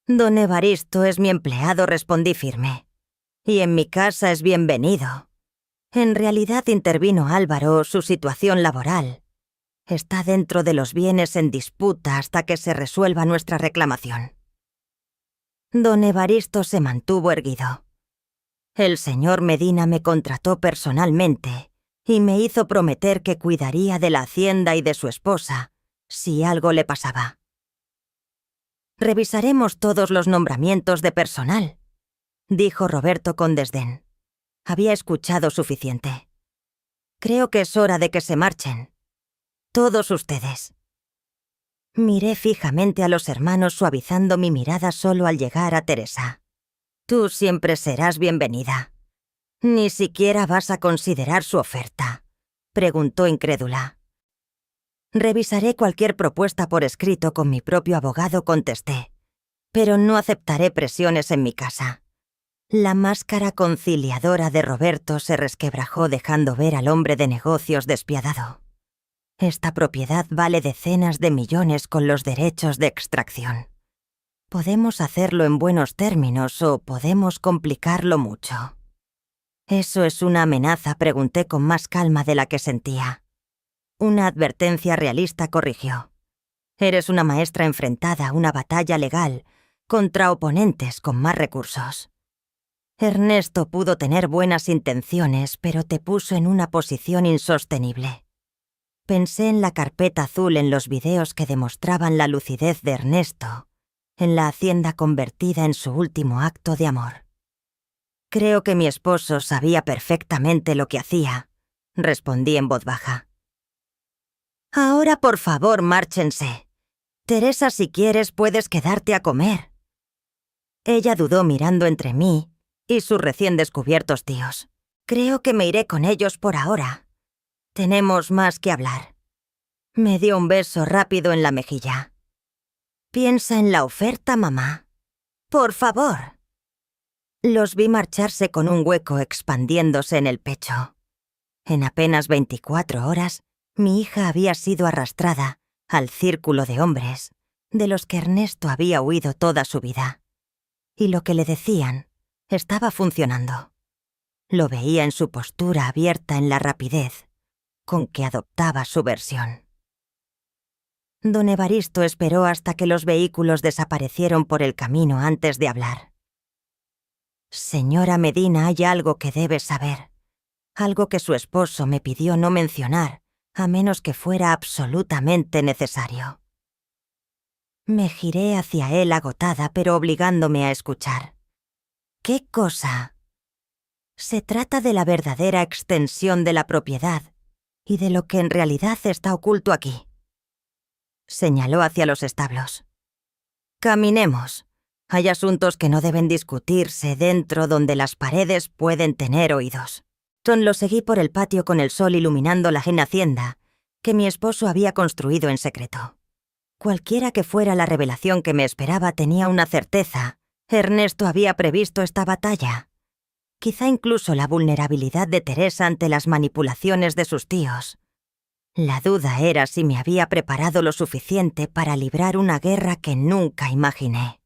Don Evaristo es mi empleado, respondí firme. Y en mi casa es bienvenido. En realidad intervino Álvaro, su situación laboral. Está dentro de los bienes en disputa hasta que se resuelva nuestra reclamación. Don Evaristo se mantuvo erguido. El señor Medina me contrató personalmente y me hizo prometer que cuidaría de la hacienda y de su esposa si algo le pasaba. Revisaremos todos los nombramientos de personal, dijo Roberto con desdén. Había escuchado suficiente. Creo que es hora de que se marchen. Todos ustedes. Miré fijamente a los hermanos, suavizando mi mirada solo al llegar a Teresa. Tú siempre serás bienvenida. ¿Ni siquiera vas a considerar su oferta?, preguntó incrédula. Revisaré cualquier propuesta por escrito con mi propio abogado, contesté. Pero no aceptaré presiones en mi casa. La máscara conciliadora de Roberto se resquebrajó, dejando ver al hombre de negocios despiadado. Esta propiedad vale decenas de millones con los derechos de extracción. Podemos hacerlo en buenos términos o podemos complicarlo mucho. ¿Eso es una amenaza?, pregunté con más calma de la que sentía. Una advertencia realista, corrigió. Eres una maestra enfrentada a una batalla legal contra oponentes con más recursos. Ernesto pudo tener buenas intenciones, pero te puso en una posición insostenible. Pensé en la carpeta azul, en los videos que demostraban la lucidez de Ernesto, en la hacienda convertida en su último acto de amor. Creo que mi esposo sabía perfectamente lo que hacía, respondí en voz baja. Ahora, por favor, márchense. Teresa, si quieres, puedes quedarte a comer. Ella dudó, mirando entre mí y sus recién descubiertos tíos. Creo que me iré con ellos por ahora. Tenemos más que hablar. Me dio un beso rápido en la mejilla. Piensa en la oferta, mamá. Por favor. Los vi marcharse con un hueco expandiéndose en el pecho. En apenas 24 horas, mi hija había sido arrastrada al círculo de hombres de los que Ernesto había huido toda su vida. Y lo que le decían estaba funcionando. Lo veía en su postura abierta, en la rapidez con que adoptaba su versión. Don Evaristo esperó hasta que los vehículos desaparecieron por el camino antes de hablar. Señora Medina, hay algo que debe saber. Algo que su esposo me pidió no mencionar, a menos que fuera absolutamente necesario. Me giré hacia él agotada, pero obligándome a escuchar. ¿Qué cosa? Se trata de la verdadera extensión de la propiedad y de lo que en realidad está oculto aquí. Señaló hacia los establos. Caminemos. Hay asuntos que no deben discutirse dentro donde las paredes pueden tener oídos. Lo seguí por el patio con el sol iluminando la ajena hacienda que mi esposo había construido en secreto. Cualquiera que fuera la revelación que me esperaba tenía una certeza. Ernesto había previsto esta batalla. Quizá incluso la vulnerabilidad de Teresa ante las manipulaciones de sus tíos. La duda era si me había preparado lo suficiente para librar una guerra que nunca imaginé.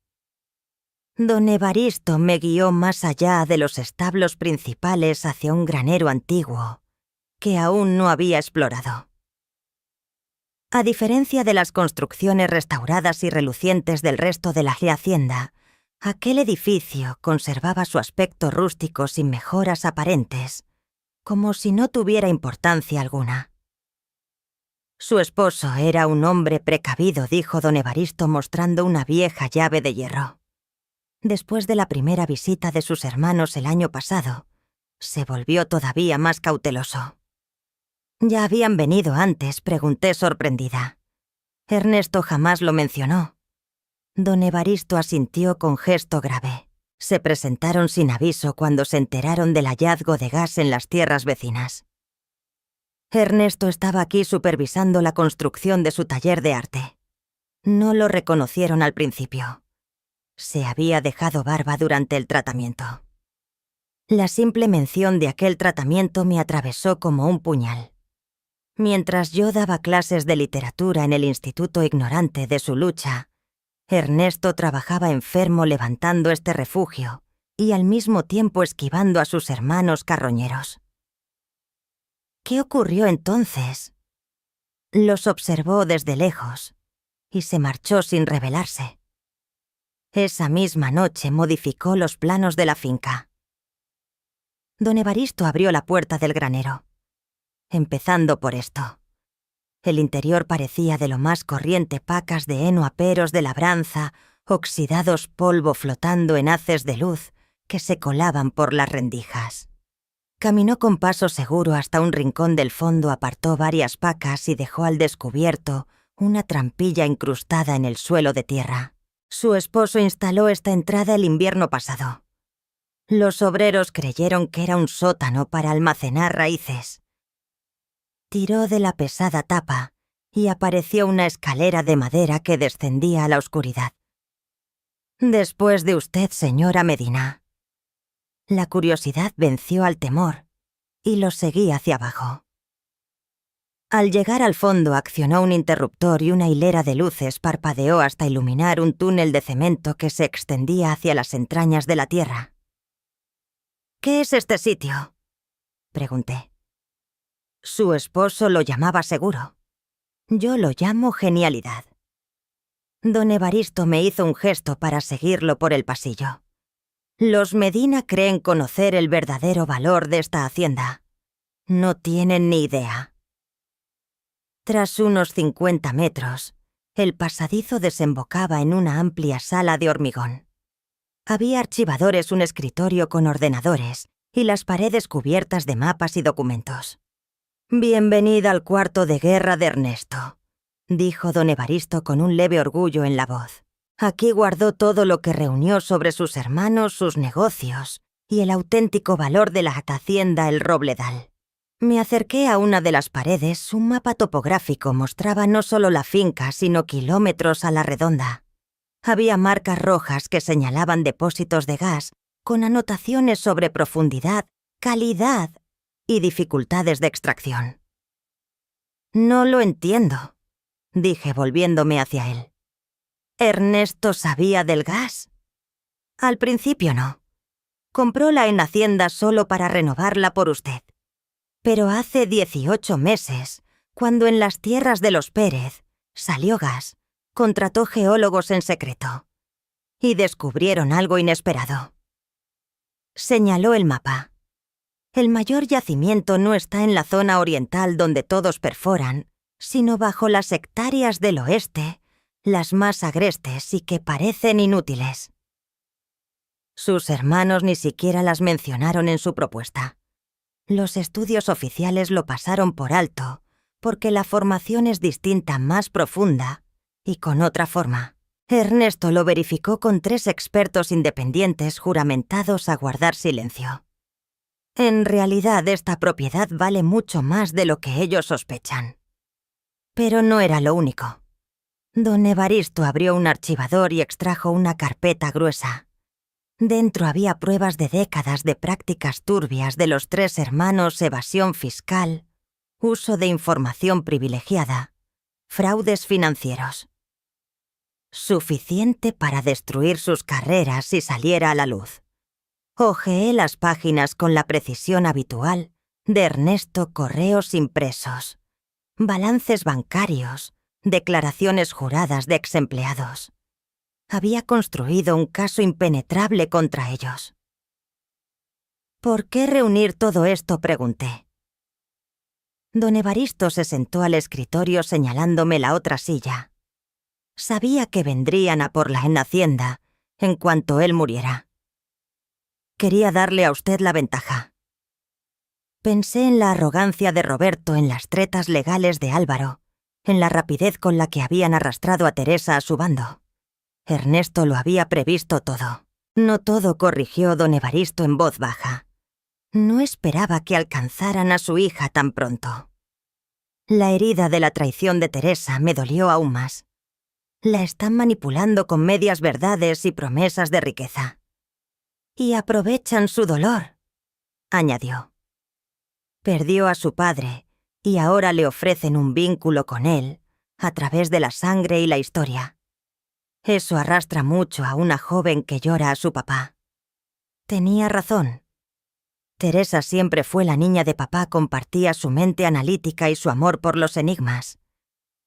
Don Evaristo me guió más allá de los establos principales hacia un granero antiguo que aún no había explorado. A diferencia de las construcciones restauradas y relucientes del resto de la hacienda, aquel edificio conservaba su aspecto rústico sin mejoras aparentes, como si no tuviera importancia alguna. Su esposo era un hombre precavido, dijo don Evaristo mostrando una vieja llave de hierro. Después de la primera visita de sus hermanos el año pasado, se volvió todavía más cauteloso. ¿Ya habían venido antes?, pregunté sorprendida. Ernesto jamás lo mencionó. Don Evaristo asintió con gesto grave. Se presentaron sin aviso cuando se enteraron del hallazgo de gas en las tierras vecinas. Ernesto estaba aquí supervisando la construcción de su taller de arte. No lo reconocieron al principio. Se había dejado barba durante el tratamiento. La simple mención de aquel tratamiento me atravesó como un puñal. Mientras yo daba clases de literatura en el instituto ignorante de su lucha, Ernesto trabajaba enfermo levantando este refugio y al mismo tiempo esquivando a sus hermanos carroñeros. ¿Qué ocurrió entonces? Los observó desde lejos y se marchó sin revelarse. Esa misma noche modificó los planos de la finca. Don Evaristo abrió la puerta del granero. Empezando por esto. El interior parecía de lo más corriente, pacas de heno, aperos de labranza, oxidados, polvo flotando en haces de luz que se colaban por las rendijas. Caminó con paso seguro hasta un rincón del fondo, apartó varias pacas y dejó al descubierto una trampilla incrustada en el suelo de tierra. Su esposo instaló esta entrada el invierno pasado. Los obreros creyeron que era un sótano para almacenar raíces. Tiró de la pesada tapa y apareció una escalera de madera que descendía a la oscuridad. «Después de usted, señora Medina». La curiosidad venció al temor y lo seguí hacia abajo. Al llegar al fondo accionó un interruptor y una hilera de luces parpadeó hasta iluminar un túnel de cemento que se extendía hacia las entrañas de la tierra. «¿Qué es este sitio?», pregunté. Su esposo lo llamaba seguro. Yo lo llamo genialidad. Don Evaristo me hizo un gesto para seguirlo por el pasillo. Los Medina creen conocer el verdadero valor de esta hacienda. No tienen ni idea. Tras unos 50 metros, el pasadizo desembocaba en una amplia sala de hormigón. Había archivadores, un escritorio con ordenadores y las paredes cubiertas de mapas y documentos. «Bienvenida al cuarto de guerra de Ernesto», dijo don Evaristo con un leve orgullo en la voz. Aquí guardó todo lo que reunió sobre sus hermanos, sus negocios y el auténtico valor de la hacienda El Robledal. Me acerqué a una de las paredes. Un mapa topográfico mostraba no solo la finca, sino kilómetros a la redonda. Había marcas rojas que señalaban depósitos de gas, con anotaciones sobre profundidad, calidad y dificultades de extracción. «No lo entiendo», dije volviéndome hacia él. «¿Ernesto sabía del gas?» «Al principio no. Compróla en Hacienda solo para renovarla por usted. Pero hace 18 meses, cuando en las tierras de los Pérez salió gas, contrató geólogos en secreto. Y descubrieron algo inesperado». Señaló el mapa. El mayor yacimiento no está en la zona oriental donde todos perforan, sino bajo las hectáreas del oeste, las más agrestes y que parecen inútiles. Sus hermanos ni siquiera las mencionaron en su propuesta. Los estudios oficiales lo pasaron por alto, porque la formación es distinta, más profunda y con otra forma. Ernesto lo verificó con 3 expertos independientes juramentados a guardar silencio. En realidad, esta propiedad vale mucho más de lo que ellos sospechan. Pero no era lo único. Don Evaristo abrió un archivador y extrajo una carpeta gruesa. Dentro había pruebas de décadas de prácticas turbias de los 3 hermanos: evasión fiscal, uso de información privilegiada, fraudes financieros. Suficiente para destruir sus carreras si saliera a la luz. Hojeé las páginas con la precisión habitual de Ernesto: correos impresos, balances bancarios, declaraciones juradas de exempleados. Había construido un caso impenetrable contra ellos. ¿Por qué reunir todo esto?, pregunté. Don Evaristo se sentó al escritorio señalándome la otra silla. Sabía que vendrían a por la en Hacienda en cuanto él muriera. Quería darle a usted la ventaja. Pensé en la arrogancia de Roberto, en las tretas legales de Álvaro, en la rapidez con la que habían arrastrado a Teresa a su bando. Ernesto lo había previsto todo. No todo, corrigió don Evaristo en voz baja. No esperaba que alcanzaran a su hija tan pronto. La herida de la traición de Teresa me dolió aún más. La están manipulando con medias verdades y promesas de riqueza. Y aprovechan su dolor, añadió. Perdió a su padre y ahora le ofrecen un vínculo con él a través de la sangre y la historia. Eso arrastra mucho a una joven que llora a su papá. Tenía razón. Teresa siempre fue la niña de papá, compartía su mente analítica y su amor por los enigmas.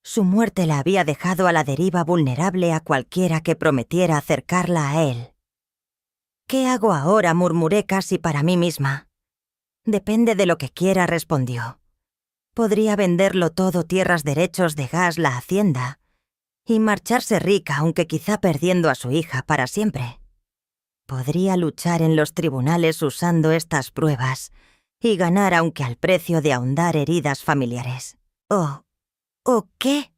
Su muerte la había dejado a la deriva, vulnerable a cualquiera que prometiera acercarla a él. ¿Qué hago ahora?, murmuré casi para mí misma. Depende de lo que quiera, respondió. Podría venderlo todo: tierras, derechos de gas, la hacienda, y marcharse rica, aunque quizá perdiendo a su hija para siempre. Podría luchar en los tribunales usando estas pruebas y ganar, aunque al precio de ahondar heridas familiares. ¿O qué?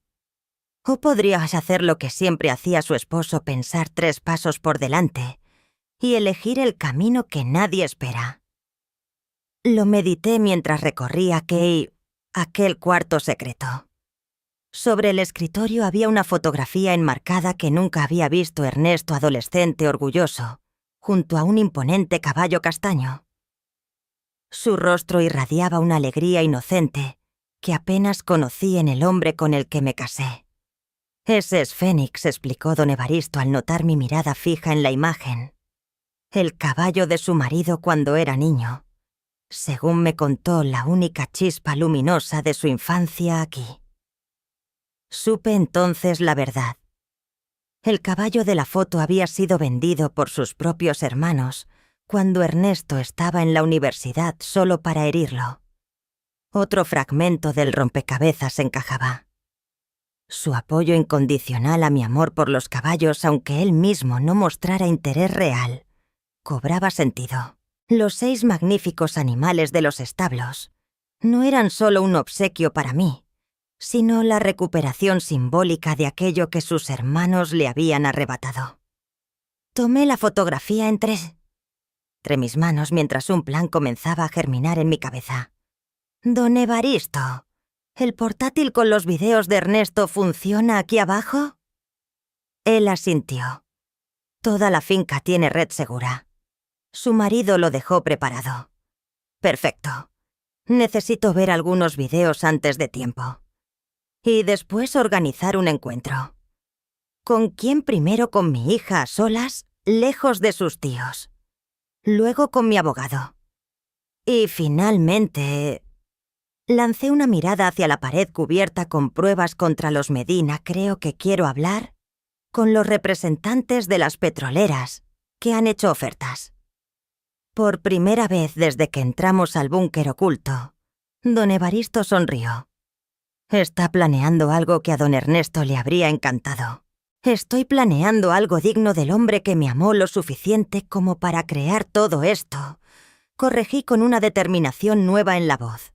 O podría hacer lo que siempre hacía su esposo: pensar 3 pasos por delante y elegir el camino que nadie espera. Lo medité mientras recorría aquel cuarto secreto. Sobre el escritorio había una fotografía enmarcada que nunca había visto: Ernesto adolescente, orgulloso, junto a un imponente caballo castaño. Su rostro irradiaba una alegría inocente que apenas conocí en el hombre con el que me casé. Ese es Fénix, explicó don Evaristo al notar mi mirada fija en la imagen. El caballo de su marido cuando era niño. Según me contó, la única chispa luminosa de su infancia aquí. Supe entonces la verdad. El caballo de la foto había sido vendido por sus propios hermanos cuando Ernesto estaba en la universidad, solo para herirlo. Otro fragmento del rompecabezas encajaba. Su apoyo incondicional a mi amor por los caballos, aunque él mismo no mostrara interés real, cobraba sentido. Los 6 magníficos animales de los establos no eran solo un obsequio para mí, sino la recuperación simbólica de aquello que sus hermanos le habían arrebatado. Tomé la fotografía entre mis manos mientras un plan comenzaba a germinar en mi cabeza. Don Evaristo, ¿el portátil con los videos de Ernesto funciona aquí abajo? Él asintió. Toda la finca tiene red segura. Su marido lo dejó preparado. Perfecto. Necesito ver algunos videos antes de tiempo. Y después organizar un encuentro. ¿Con quién? Primero con mi hija a solas, lejos de sus tíos. Luego con mi abogado. Y finalmente... Lancé una mirada hacia la pared cubierta con pruebas contra los Medina. Creo que quiero hablar con los representantes de las petroleras que han hecho ofertas. Por primera vez desde que entramos al búnker oculto, don Evaristo sonrió. Está planeando algo que a don Ernesto le habría encantado. Estoy planeando algo digno del hombre que me amó lo suficiente como para crear todo esto. Corregí con una determinación nueva en la voz.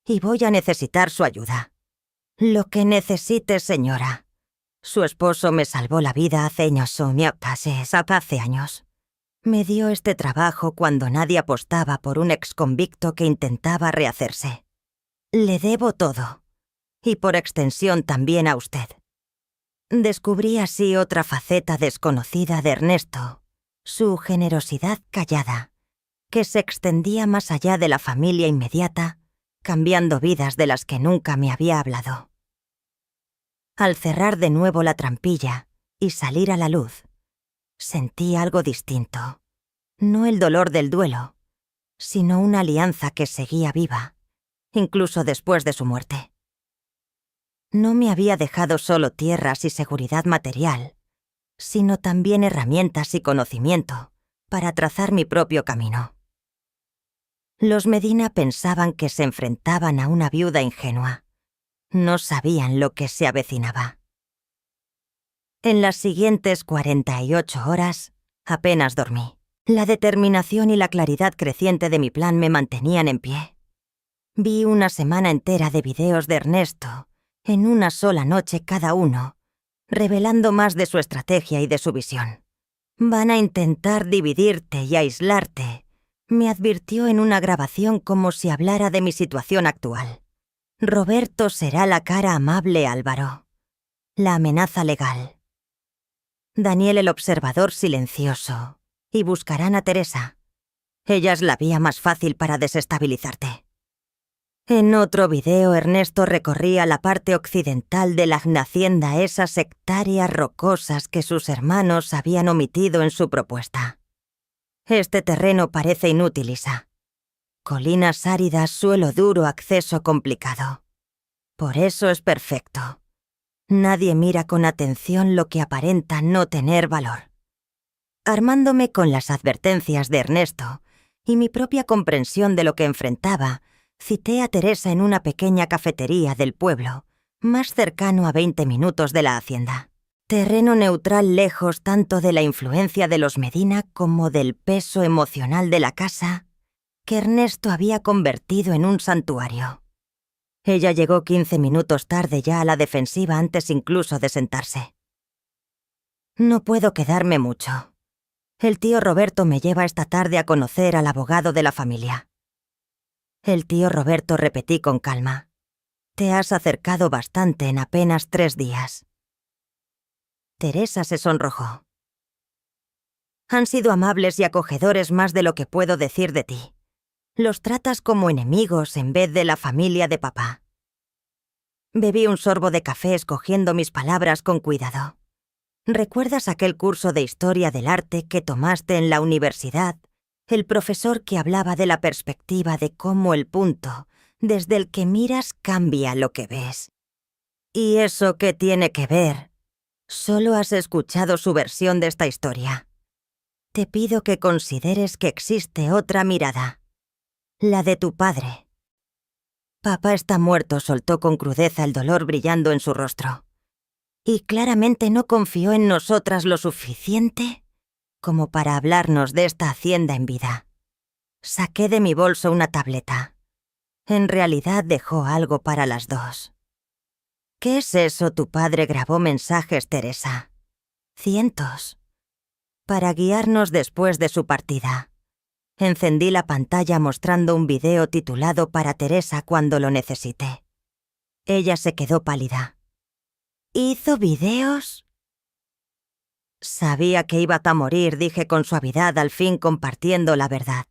Y voy a necesitar su ayuda. Lo que necesite, señora. Su esposo me salvó la vida hace años. Me dio este trabajo cuando nadie apostaba por un exconvicto que intentaba rehacerse. Le debo todo. Y por extensión también a usted. Descubrí así otra faceta desconocida de Ernesto, su generosidad callada, que se extendía más allá de la familia inmediata, cambiando vidas de las que nunca me había hablado. Al cerrar de nuevo la trampilla y salir a la luz, sentí algo distinto. No el dolor del duelo, sino una alianza que seguía viva, incluso después de su muerte. No me había dejado solo tierras y seguridad material, sino también herramientas y conocimiento para trazar mi propio camino. Los Medina pensaban que se enfrentaban a una viuda ingenua. No sabían lo que se avecinaba. En las siguientes 48 horas, apenas dormí. La determinación y la claridad creciente de mi plan me mantenían en pie. Vi una semana entera de videos de Ernesto, en una sola noche cada uno, revelando más de su estrategia y de su visión. Van a intentar dividirte y aislarte, me advirtió en una grabación como si hablara de mi situación actual. Roberto será la cara amable Álvaro. La amenaza legal. Daniel el observador silencioso. Y buscarán a Teresa. Ella es la vía más fácil para desestabilizarte. En otro video, Ernesto recorría la parte occidental de la hacienda, esas hectáreas rocosas que sus hermanos habían omitido en su propuesta. Este terreno parece inútil, Isa. Colinas áridas, suelo duro, acceso complicado. Por eso es perfecto. Nadie mira con atención lo que aparenta no tener valor. Armándome con las advertencias de Ernesto y mi propia comprensión de lo que enfrentaba, cité a Teresa en una pequeña cafetería del pueblo, más cercano a 20 minutos de la hacienda. Terreno neutral lejos tanto de la influencia de los Medina como del peso emocional de la casa que Ernesto había convertido en un santuario. Ella llegó 15 minutos tarde ya a la defensiva antes incluso de sentarse. No puedo quedarme mucho. El tío Roberto me lleva esta tarde a conocer al abogado de la familia. El tío Roberto, repetí con calma. Te has acercado bastante en apenas 3 días. Teresa se sonrojó. Han sido amables y acogedores más de lo que puedo decir de ti. Los tratas como enemigos en vez de la familia de papá. Bebí un sorbo de café escogiendo mis palabras con cuidado. ¿Recuerdas aquel curso de historia del arte que tomaste en la universidad? El profesor que hablaba de la perspectiva de cómo el punto desde el que miras cambia lo que ves. ¿Y eso qué tiene que ver? Solo has escuchado su versión de esta historia. Te pido que consideres que existe otra mirada. La de tu padre. Papá está muerto, soltó con crudeza, el dolor brillando en su rostro. Y claramente no confió en nosotras lo suficiente como para hablarnos de esta hacienda en vida. Saqué de mi bolso una tableta. En realidad dejó algo para las dos. ¿Qué es eso? Tu padre grabó mensajes, Teresa. Cientos. Para guiarnos después de su partida. Encendí la pantalla mostrando un video titulado Para Teresa cuando lo necesite. Ella se quedó pálida. ¿Hizo videos? Sabía que iba a morir, dije con suavidad, al fin compartiendo la verdad.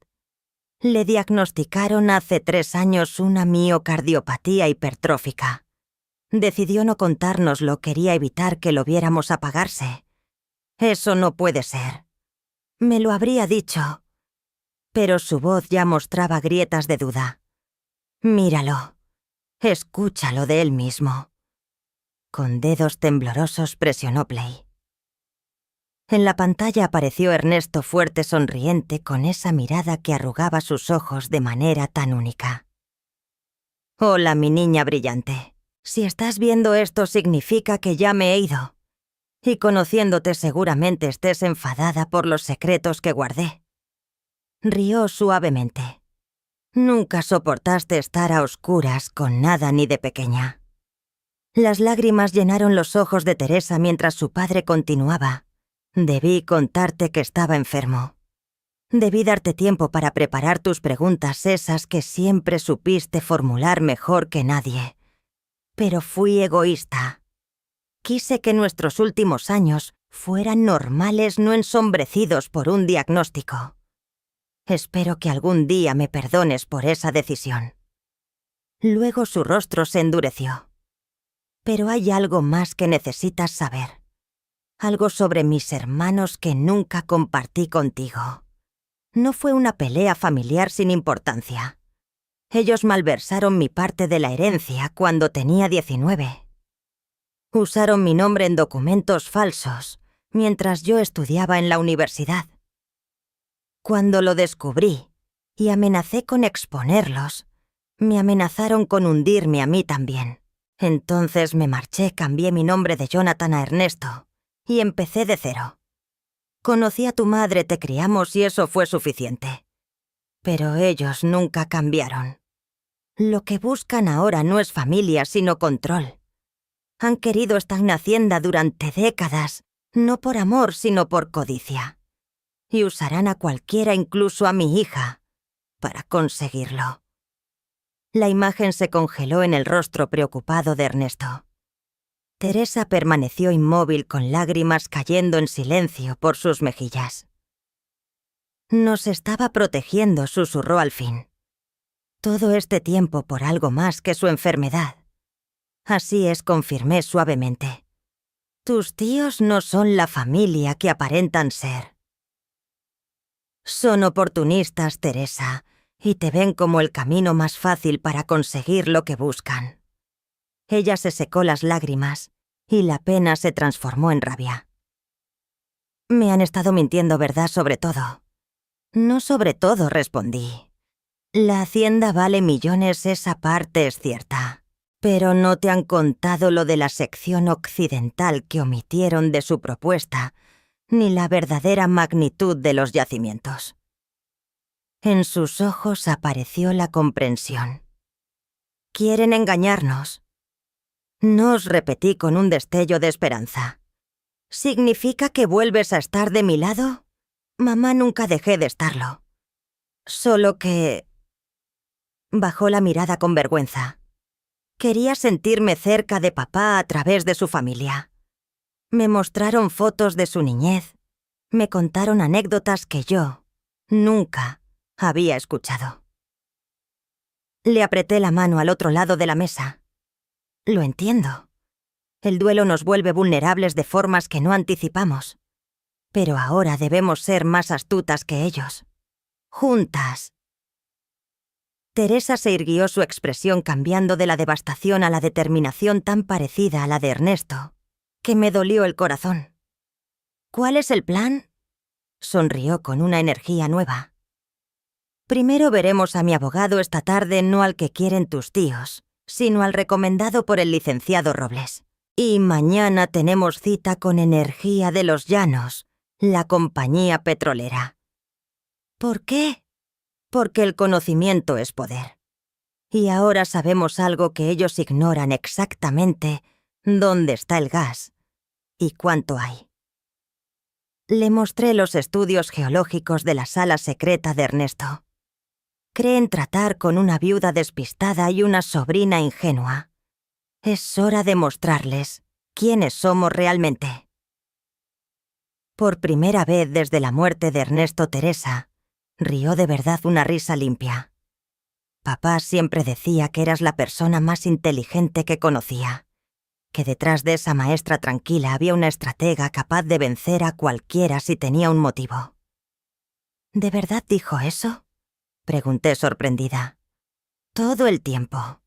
Le diagnosticaron hace 3 años una miocardiopatía hipertrófica. Decidió no contárnoslo, quería evitar que lo viéramos apagarse. Eso no puede ser. Me lo habría dicho. Pero su voz ya mostraba grietas de duda. Míralo. Escúchalo de él mismo. Con dedos temblorosos presionó play. En la pantalla apareció Ernesto fuerte, sonriente, con esa mirada que arrugaba sus ojos de manera tan única. Hola, mi niña brillante. Si estás viendo esto significa que ya me he ido. Y conociéndote seguramente estés enfadada por los secretos que guardé. Rió suavemente. Nunca soportaste estar a oscuras con nada ni de pequeña. Las lágrimas llenaron los ojos de Teresa mientras su padre continuaba. Debí contarte que estaba enfermo. Debí darte tiempo para preparar tus preguntas, esas que siempre supiste formular mejor que nadie. Pero fui egoísta. Quise que nuestros últimos años fueran normales, no ensombrecidos por un diagnóstico. Espero que algún día me perdones por esa decisión. Luego su rostro se endureció. Pero hay algo más que necesitas saber. Algo sobre mis hermanos que nunca compartí contigo. No fue una pelea familiar sin importancia. Ellos malversaron mi parte de la herencia cuando tenía 19. Usaron mi nombre en documentos falsos mientras yo estudiaba en la universidad. Cuando lo descubrí y amenacé con exponerlos, me amenazaron con hundirme a mí también. Entonces me marché, cambié mi nombre de Jonathan a Ernesto y empecé de cero. Conocí a tu madre, te criamos y eso fue suficiente. Pero ellos nunca cambiaron. Lo que buscan ahora no es familia, sino control. Han querido estar en Hacienda durante décadas, no por amor, sino por codicia. Y usarán a cualquiera, incluso a mi hija, para conseguirlo. La imagen se congeló en el rostro preocupado de Ernesto. Teresa permaneció inmóvil con lágrimas cayendo en silencio por sus mejillas. Nos estaba protegiendo, susurró al fin. Todo este tiempo por algo más que su enfermedad. Así es, confirmé suavemente. Tus tíos no son la familia que aparentan ser. Son oportunistas, Teresa, y te ven como el camino más fácil para conseguir lo que buscan. Ella se secó las lágrimas y la pena se transformó en rabia. Me han estado mintiendo, ¿verdad? Sobre todo. No sobre todo, respondí. La hacienda vale millones, esa parte es cierta. Pero no te han contado lo de la sección occidental que omitieron de su propuesta, ni la verdadera magnitud de los yacimientos. En sus ojos apareció la comprensión. Quieren engañarnos. No os repetí con un destello de esperanza. ¿Significa que vuelves a estar de mi lado? Mamá, nunca dejé de estarlo. Solo que... Bajó la mirada con vergüenza. Quería sentirme cerca de papá a través de su familia. Me mostraron fotos de su niñez. Me contaron anécdotas que yo nunca había escuchado. Le apreté la mano al otro lado de la mesa. Lo entiendo. El duelo nos vuelve vulnerables de formas que no anticipamos. Pero ahora debemos ser más astutas que ellos. Juntas. Teresa se irguió, su expresión cambiando de la devastación a la determinación tan parecida a la de Ernesto, que me dolió el corazón. ¿Cuál es el plan? Sonrió con una energía nueva. Primero veremos a mi abogado esta tarde, no al que quieren tus tíos, sino al recomendado por el licenciado Robles. Y mañana tenemos cita con Energía de los Llanos, la compañía petrolera. ¿Por qué? Porque el conocimiento es poder. Y ahora sabemos algo que ellos ignoran exactamente: dónde está el gas y cuánto hay. Le mostré los estudios geológicos de la sala secreta de Ernesto. Creen tratar con una viuda despistada y una sobrina ingenua. Es hora de mostrarles quiénes somos realmente. Por primera vez desde la muerte de Ernesto, Teresa rió de verdad, una risa limpia. Papá siempre decía que eras la persona más inteligente que conocía, que detrás de esa maestra tranquila había una estratega capaz de vencer a cualquiera si tenía un motivo. ¿De verdad dijo eso?, pregunté sorprendida. Todo el tiempo.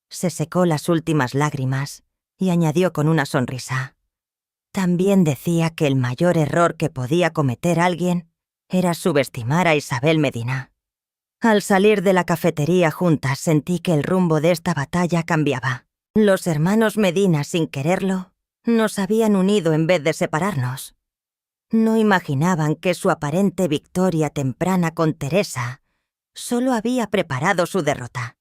Se secó las últimas lágrimas y añadió con una sonrisa. También decía que el mayor error que podía cometer alguien era subestimar a Isabel Medina. Al salir de la cafetería juntas sentí que el rumbo de esta batalla cambiaba. Los hermanos Medina, sin quererlo, Nos habían unido en vez de separarnos. No imaginaban que su aparente victoria temprana con Teresa solo había preparado su derrota.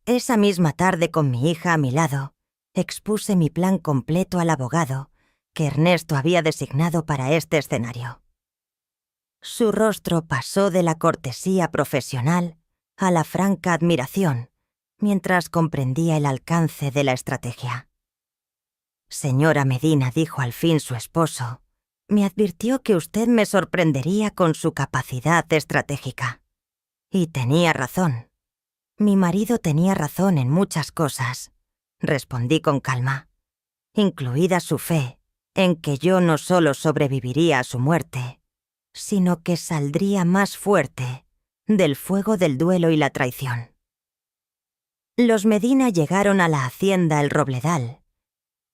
Esa misma tarde, con mi hija a mi lado, expuse mi plan completo al abogado que Ernesto había designado para este escenario. Su rostro pasó de la cortesía profesional a la franca admiración, mientras comprendía el alcance de la estrategia. «Señora Medina», dijo al fin su esposo, «me advirtió que usted me sorprendería con su capacidad estratégica». Y tenía razón. Mi marido tenía razón en muchas cosas, respondí con calma, incluida su fe en que yo no solo sobreviviría a su muerte, sino que saldría más fuerte del fuego del duelo y la traición. Los Medina llegaron a la hacienda El Robledal,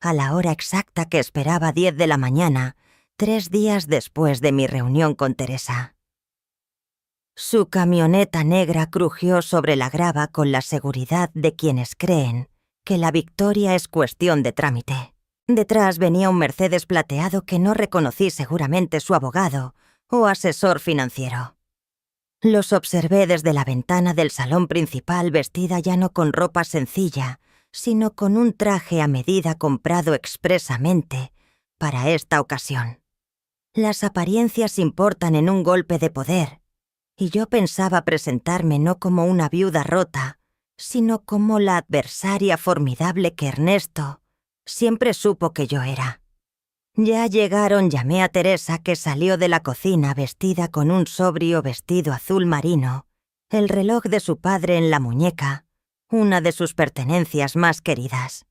a la hora exacta que esperaba, 10 de la mañana, 3 días después de mi reunión con Teresa. Su camioneta negra crujió sobre la grava con la seguridad de quienes creen que la victoria es cuestión de trámite. Detrás venía un Mercedes plateado que no reconocí, seguramente su abogado o asesor financiero. Los observé desde la ventana del salón principal, vestida ya no con ropa sencilla, sino con un traje a medida comprado expresamente para esta ocasión. Las apariencias importan en un golpe de poder, y yo pensaba presentarme no como una viuda rota, sino como la adversaria formidable que Ernesto siempre supo que yo era. Ya llegaron, llamé a Teresa, que salió de la cocina vestida con un sobrio vestido azul marino, el reloj de su padre en la muñeca, una de sus pertenencias más queridas.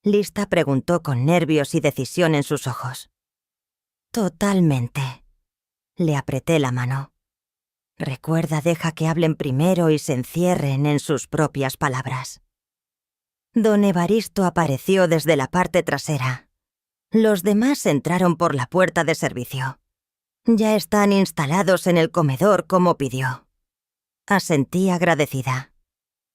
«¿Lista?», preguntó con nervios y decisión en sus ojos. «Totalmente». Le apreté la mano. «Recuerda, deja que hablen primero y se encierren en sus propias palabras». Don Evaristo apareció desde la parte trasera. Los demás entraron por la puerta de servicio. «Ya están instalados en el comedor como pidió». Asentí agradecida.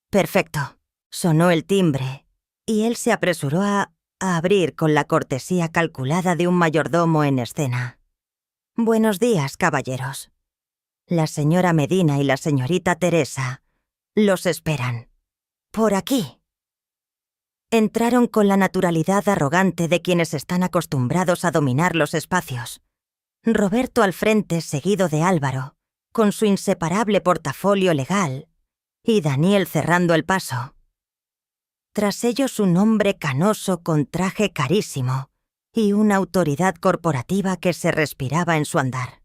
«Perfecto». Sonó el timbre, y él se apresuró a abrir con la cortesía calculada de un mayordomo en escena. «Buenos días, caballeros. La señora Medina y la señorita Teresa los esperan. Por aquí». Entraron con la naturalidad arrogante de quienes están acostumbrados a dominar los espacios. Roberto al frente, seguido de Álvaro, con su inseparable portafolio legal, y Daniel cerrando el paso. Tras ellos un hombre canoso con traje carísimo y una autoridad corporativa que se respiraba en su andar.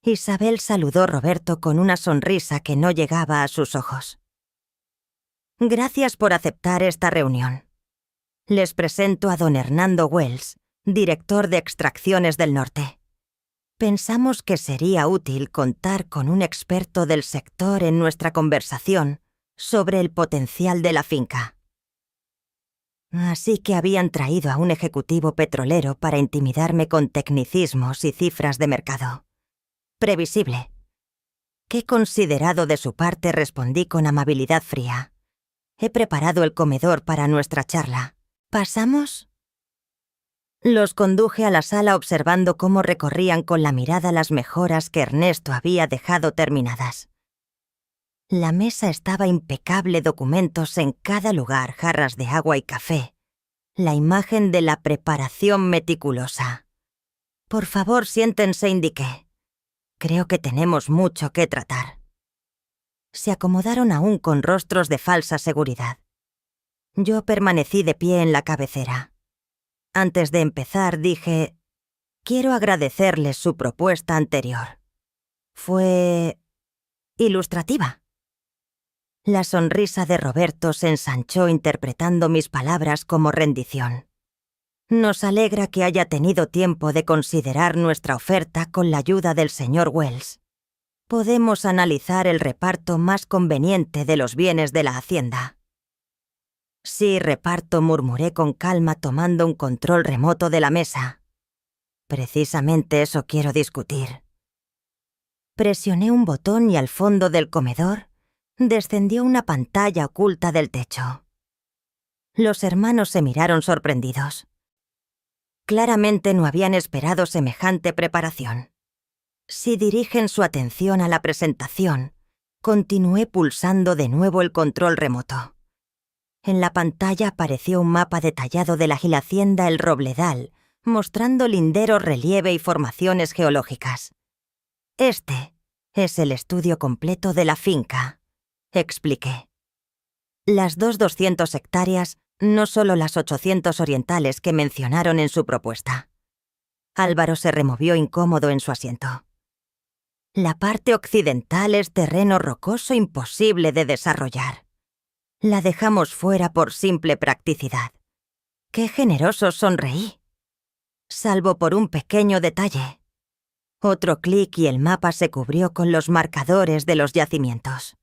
Isabel saludó a Roberto con una sonrisa que no llegaba a sus ojos. «Gracias por aceptar esta reunión. Les presento a don Hernando Wells, director de Extracciones del Norte. Pensamos que sería útil contar con un experto del sector en nuestra conversación sobre el potencial de la finca». Así que habían traído a un ejecutivo petrolero para intimidarme con tecnicismos y cifras de mercado. Previsible. «Qué considerado de su parte», respondí con amabilidad fría. «He preparado el comedor para nuestra charla. ¿Pasamos?» Los conduje a la sala observando cómo recorrían con la mirada las mejoras que Ernesto había dejado terminadas. La mesa estaba impecable, documentos en cada lugar, jarras de agua y café. La imagen de la preparación meticulosa. «Por favor, siéntense», indiqué. «Creo que tenemos mucho que tratar». Se acomodaron aún con rostros de falsa seguridad. Yo permanecí de pie en la cabecera. Antes de empezar dije: «Quiero agradecerles su propuesta anterior. Fue ilustrativa». La sonrisa de Roberto se ensanchó interpretando mis palabras como rendición. «Nos alegra que haya tenido tiempo de considerar nuestra oferta con la ayuda del señor Wells. Podemos analizar el reparto más conveniente de los bienes de la hacienda». «Sí, reparto», murmuré con calma tomando un control remoto de la mesa. «Precisamente eso quiero discutir». Presioné un botón y al fondo del comedor descendió una pantalla oculta del techo. Los hermanos se miraron sorprendidos. Claramente no habían esperado semejante preparación. Si dirigen su atención a la presentación, continué pulsando de nuevo el control remoto. En la pantalla apareció un mapa detallado de la hacienda El Robledal, mostrando linderos, relieve y formaciones geológicas. Este es el estudio completo de la finca, expliqué. Las 200 hectáreas, no solo las 800 orientales que mencionaron en su propuesta. Álvaro se removió incómodo en su asiento. La parte occidental es terreno rocoso imposible de desarrollar. La dejamos fuera por simple practicidad. ¡Qué generoso! Sonreí. Salvo por un pequeño detalle. Otro clic y el mapa se cubrió con los marcadores de los yacimientos.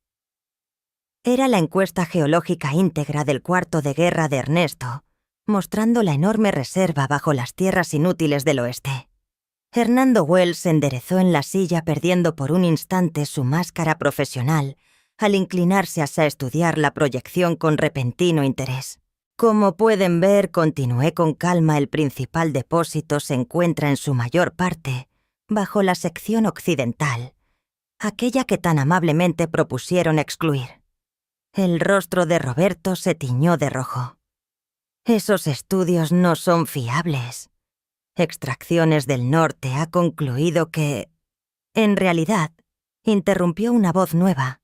Era la encuesta geológica íntegra del cuarto de guerra de Ernesto, mostrando la enorme reserva bajo las tierras inútiles del oeste. Hernando Wells se enderezó en la silla perdiendo por un instante su máscara profesional al inclinarse hacia estudiar la proyección con repentino interés. Como pueden ver, continué con calma, el principal depósito se encuentra en su mayor parte bajo la sección occidental, aquella que tan amablemente propusieron excluir. El rostro de Roberto se tiñó de rojo. Esos estudios no son fiables. Extracciones del Norte ha concluido que... En realidad, interrumpió una voz nueva,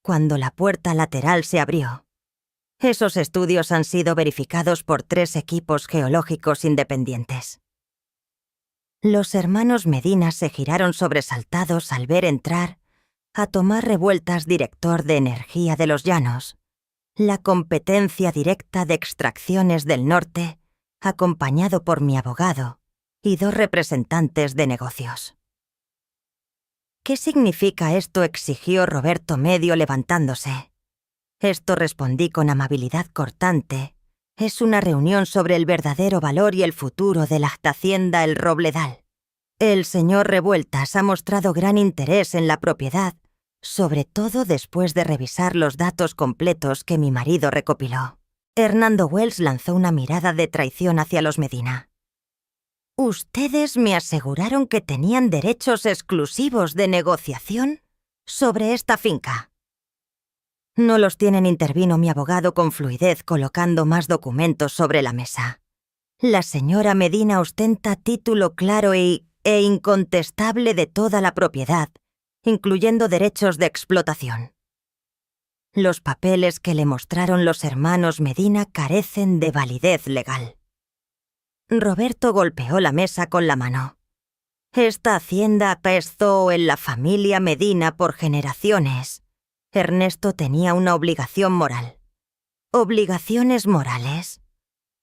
cuando la puerta lateral se abrió. Esos estudios han sido verificados por 3 equipos geológicos independientes. Los hermanos Medina se giraron sobresaltados al ver entrar a Tomás Revueltas, director de Energía de los Llanos, la competencia directa de Extracciones del Norte, acompañado por mi abogado y 2 representantes de negocios. ¿Qué significa esto?, exigió Roberto medio levantándose. Esto, respondí con amabilidad cortante, es una reunión sobre el verdadero valor y el futuro de la hacienda El Robledal. El señor Revueltas ha mostrado gran interés en la propiedad, sobre todo después de revisar los datos completos que mi marido recopiló. Hernando Wells lanzó una mirada de traición hacia los Medina. ¿Ustedes me aseguraron que tenían derechos exclusivos de negociación sobre esta finca? No los tienen, intervino mi abogado con fluidez, colocando más documentos sobre la mesa. La señora Medina ostenta título claro e incontestable de toda la propiedad, incluyendo derechos de explotación. Los papeles que le mostraron los hermanos Medina carecen de validez legal. Roberto golpeó la mesa con la mano. Esta hacienda apestó en la familia Medina por generaciones. Ernesto tenía una obligación moral. ¿Obligaciones morales?,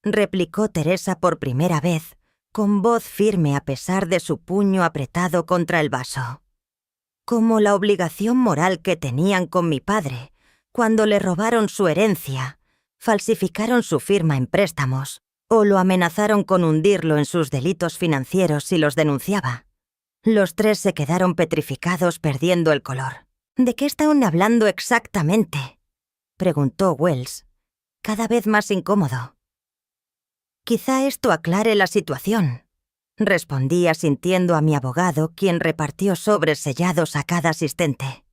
replicó Teresa por primera vez, con voz firme a pesar de su puño apretado contra el vaso. Como la obligación moral que tenían con mi padre, cuando le robaron su herencia, falsificaron su firma en préstamos, o lo amenazaron con hundirlo en sus delitos financieros si los denunciaba. Los 3 se quedaron petrificados, perdiendo el color. ¿De qué están hablando exactamente?, preguntó Wells, cada vez más incómodo. Quizá esto aclare la situación, respondí asintiendo a mi abogado, quien repartió sobres sellados a cada asistente.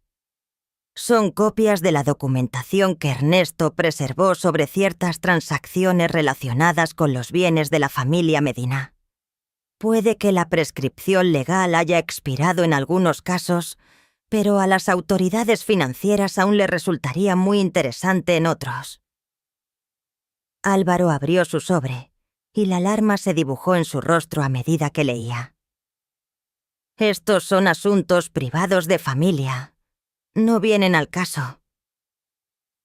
Son copias de la documentación que Ernesto preservó sobre ciertas transacciones relacionadas con los bienes de la familia Medina. Puede que la prescripción legal haya expirado en algunos casos, pero a las autoridades financieras aún les resultaría muy interesante en otros. Álvaro abrió su sobre, y la alarma se dibujó en su rostro a medida que leía. Estos son asuntos privados de familia. No vienen al caso.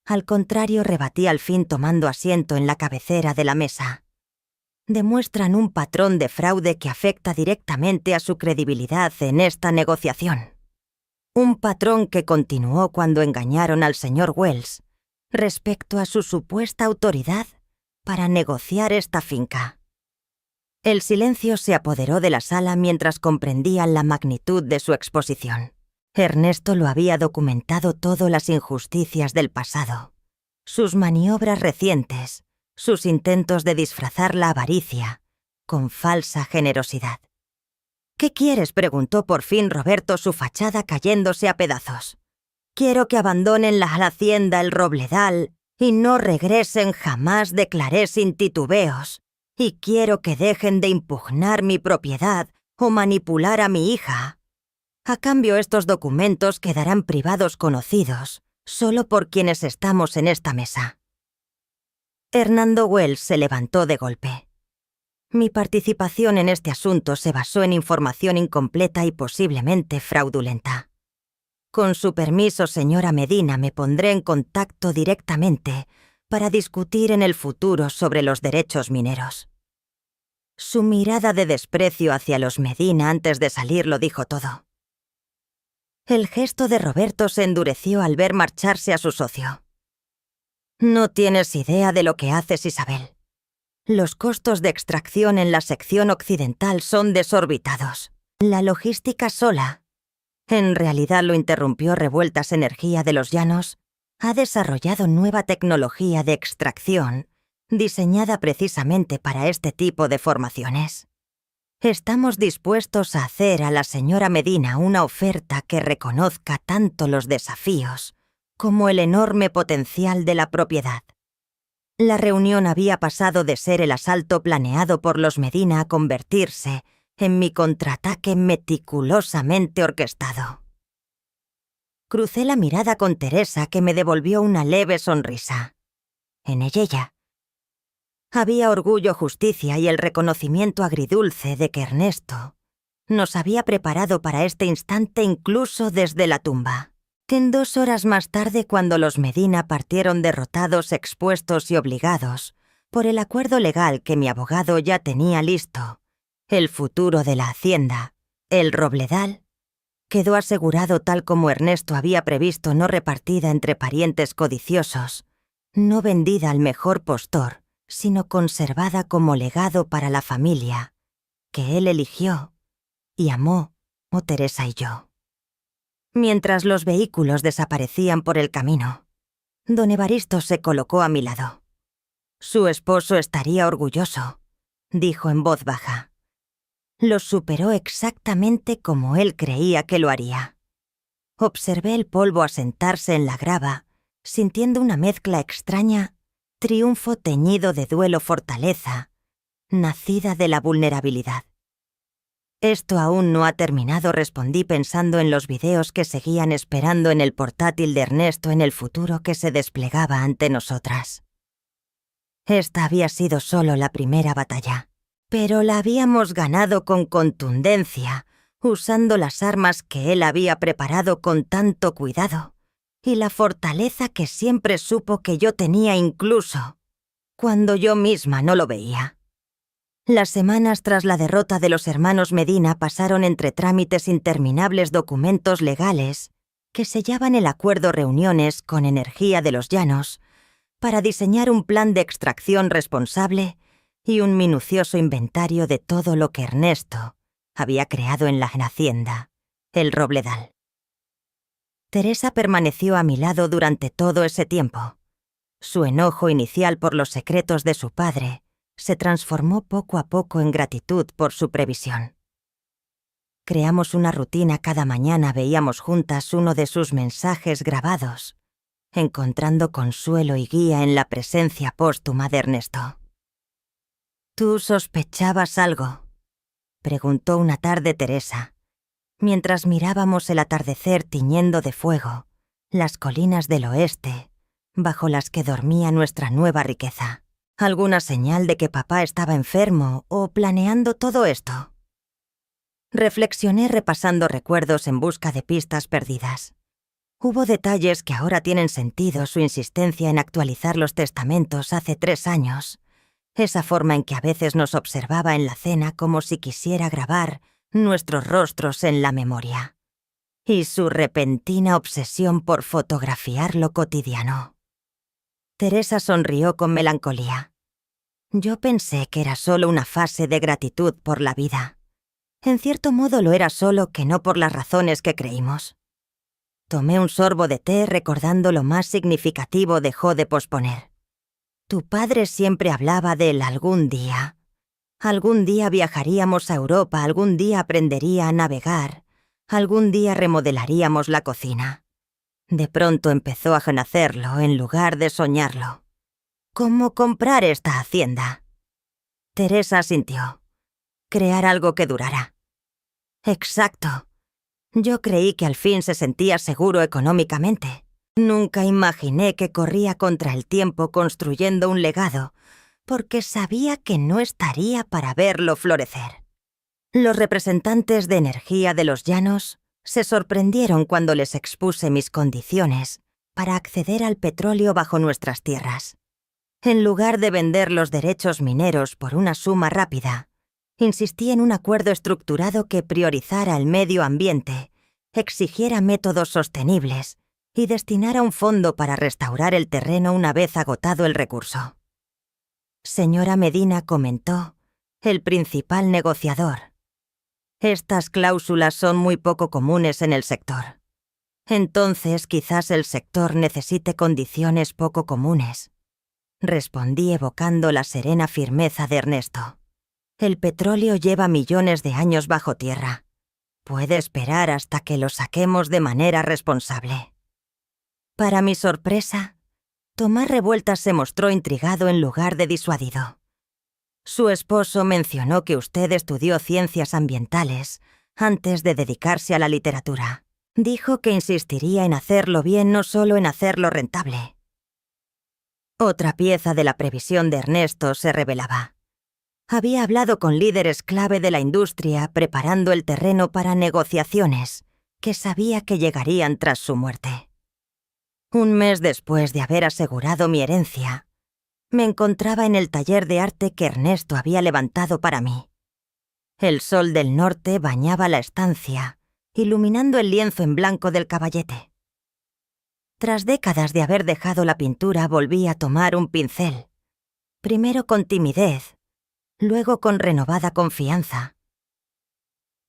Al contrario, rebatí al fin tomando asiento en la cabecera de la mesa. Demuestran un patrón de fraude que afecta directamente a su credibilidad en esta negociación. Un patrón que continuó cuando engañaron al señor Wells respecto a su supuesta autoridad para negociar esta finca. El silencio se apoderó de la sala mientras comprendían la magnitud de su exposición. Ernesto lo había documentado todo: las injusticias del pasado, sus maniobras recientes, sus intentos de disfrazar la avaricia con falsa generosidad. «¿Qué quieres?», preguntó por fin Roberto, su fachada cayéndose a pedazos. «Quiero que abandonen la hacienda El Robledal y no regresen jamás», declaré sin titubeos. «Y quiero que dejen de impugnar mi propiedad o manipular a mi hija. A cambio, estos documentos quedarán privados conocidos solo por quienes estamos en esta mesa». Hernando Wells se levantó de golpe. Mi participación en este asunto se basó en información incompleta y posiblemente fraudulenta. «Con su permiso, señora Medina, me pondré en contacto directamente para discutir en el futuro sobre los derechos mineros». Su mirada de desprecio hacia los Medina antes de salir lo dijo todo. El gesto de Roberto se endureció al ver marcharse a su socio. «No tienes idea de lo que haces, Isabel. Los costos de extracción en la sección occidental son desorbitados. La logística sola». En realidad, lo interrumpió Revueltas Energía de los Llanos, ha desarrollado nueva tecnología de extracción diseñada precisamente para este tipo de formaciones. Estamos dispuestos a hacer a la señora Medina una oferta que reconozca tanto los desafíos como el enorme potencial de la propiedad. La reunión había pasado de ser el asalto planeado por los Medina a convertirse en mi contraataque meticulosamente orquestado. Crucé la mirada con Teresa, que me devolvió una leve sonrisa. En ella había orgullo, justicia y el reconocimiento agridulce de que Ernesto nos había preparado para este instante incluso desde la tumba. En 2 horas más tarde, cuando los Medina partieron derrotados, expuestos y obligados por el acuerdo legal que mi abogado ya tenía listo, el futuro de la hacienda, El Robledal, quedó asegurado tal como Ernesto había previsto, no repartida entre parientes codiciosos, no vendida al mejor postor, sino conservada como legado para la familia que él eligió y amó, como Teresa y yo. Mientras los vehículos desaparecían por el camino, don Evaristo se colocó a mi lado. «Su esposo estaría orgulloso», dijo en voz baja. «Lo superó exactamente como él creía que lo haría». Observé el polvo asentarse en la grava, sintiendo una mezcla extraña, triunfo teñido de duelo-fortaleza, nacida de la vulnerabilidad. «Esto aún no ha terminado», respondí pensando en los videos que seguían esperando en el portátil de Ernesto, en el futuro que se desplegaba ante nosotras. Esta había sido solo la primera batalla, pero la habíamos ganado con contundencia, usando las armas que él había preparado con tanto cuidado, y la fortaleza que siempre supo que yo tenía, incluso cuando yo misma no lo veía. Las semanas tras la derrota de los hermanos Medina pasaron entre trámites interminables, documentos legales que sellaban el acuerdo, reuniones con Energía de los Llanos para diseñar un plan de extracción responsable y un minucioso inventario de todo lo que Ernesto había creado en la hacienda, El Robledal. Teresa permaneció a mi lado durante todo ese tiempo. Su enojo inicial por los secretos de su padre se transformó poco a poco en gratitud por su previsión. Creamos una rutina: cada mañana veíamos juntas uno de sus mensajes grabados, encontrando consuelo y guía en la presencia póstuma de Ernesto. «¿Tú sospechabas algo?», preguntó una tarde Teresa, mientras mirábamos el atardecer tiñendo de fuego las colinas del oeste, bajo las que dormía nuestra nueva riqueza. ¿Alguna señal de que papá estaba enfermo o planeando todo esto? Reflexioné, repasando recuerdos en busca de pistas perdidas. Hubo detalles que ahora tienen sentido: su insistencia en actualizar los testamentos hace 3 años, esa forma en que a veces nos observaba en la cena como si quisiera grabar nuestros rostros en la memoria, y su repentina obsesión por fotografiar lo cotidiano. Teresa sonrió con melancolía. Yo pensé que era solo una fase de gratitud por la vida. En cierto modo lo era, solo que no por las razones que creímos. Tomé un sorbo de té, recordando lo más significativo. Dejó de posponer. Tu padre siempre hablaba del algún día. Algún día viajaríamos a Europa, algún día aprendería a navegar, algún día remodelaríamos la cocina. De pronto empezó a nacerlo en lugar de soñarlo. ¿Cómo comprar esta hacienda? Teresa asintió. Crear algo que durara. Exacto. Yo creí que al fin se sentía seguro económicamente. Nunca imaginé que corría contra el tiempo construyendo un legado, porque sabía que no estaría para verlo florecer. Los representantes de energía de los llanos se sorprendieron cuando les expuse mis condiciones para acceder al petróleo bajo nuestras tierras. En lugar de vender los derechos mineros por una suma rápida, insistí en un acuerdo estructurado que priorizara el medio ambiente, exigiera métodos sostenibles y destinara un fondo para restaurar el terreno una vez agotado el recurso. Señora Medina comentó, el principal negociador. Estas cláusulas son muy poco comunes en el sector. Entonces quizás el sector necesite condiciones poco comunes. Respondí evocando la serena firmeza de Ernesto. El petróleo lleva millones de años bajo tierra. Puede esperar hasta que lo saquemos de manera responsable. Para mi sorpresa, Tomás Revueltas se mostró intrigado en lugar de disuadido. Su esposo mencionó que usted estudió ciencias ambientales antes de dedicarse a la literatura. Dijo que insistiría en hacerlo bien, no solo en hacerlo rentable. Otra pieza de la previsión de Ernesto se revelaba. Había hablado con líderes clave de la industria preparando el terreno para negociaciones que sabía que llegarían tras su muerte. Un mes después de haber asegurado mi herencia, me encontraba en el taller de arte que Ernesto había levantado para mí. El sol del norte bañaba la estancia, iluminando el lienzo en blanco del caballete. Tras décadas de haber dejado la pintura, volví a tomar un pincel, primero con timidez, luego con renovada confianza.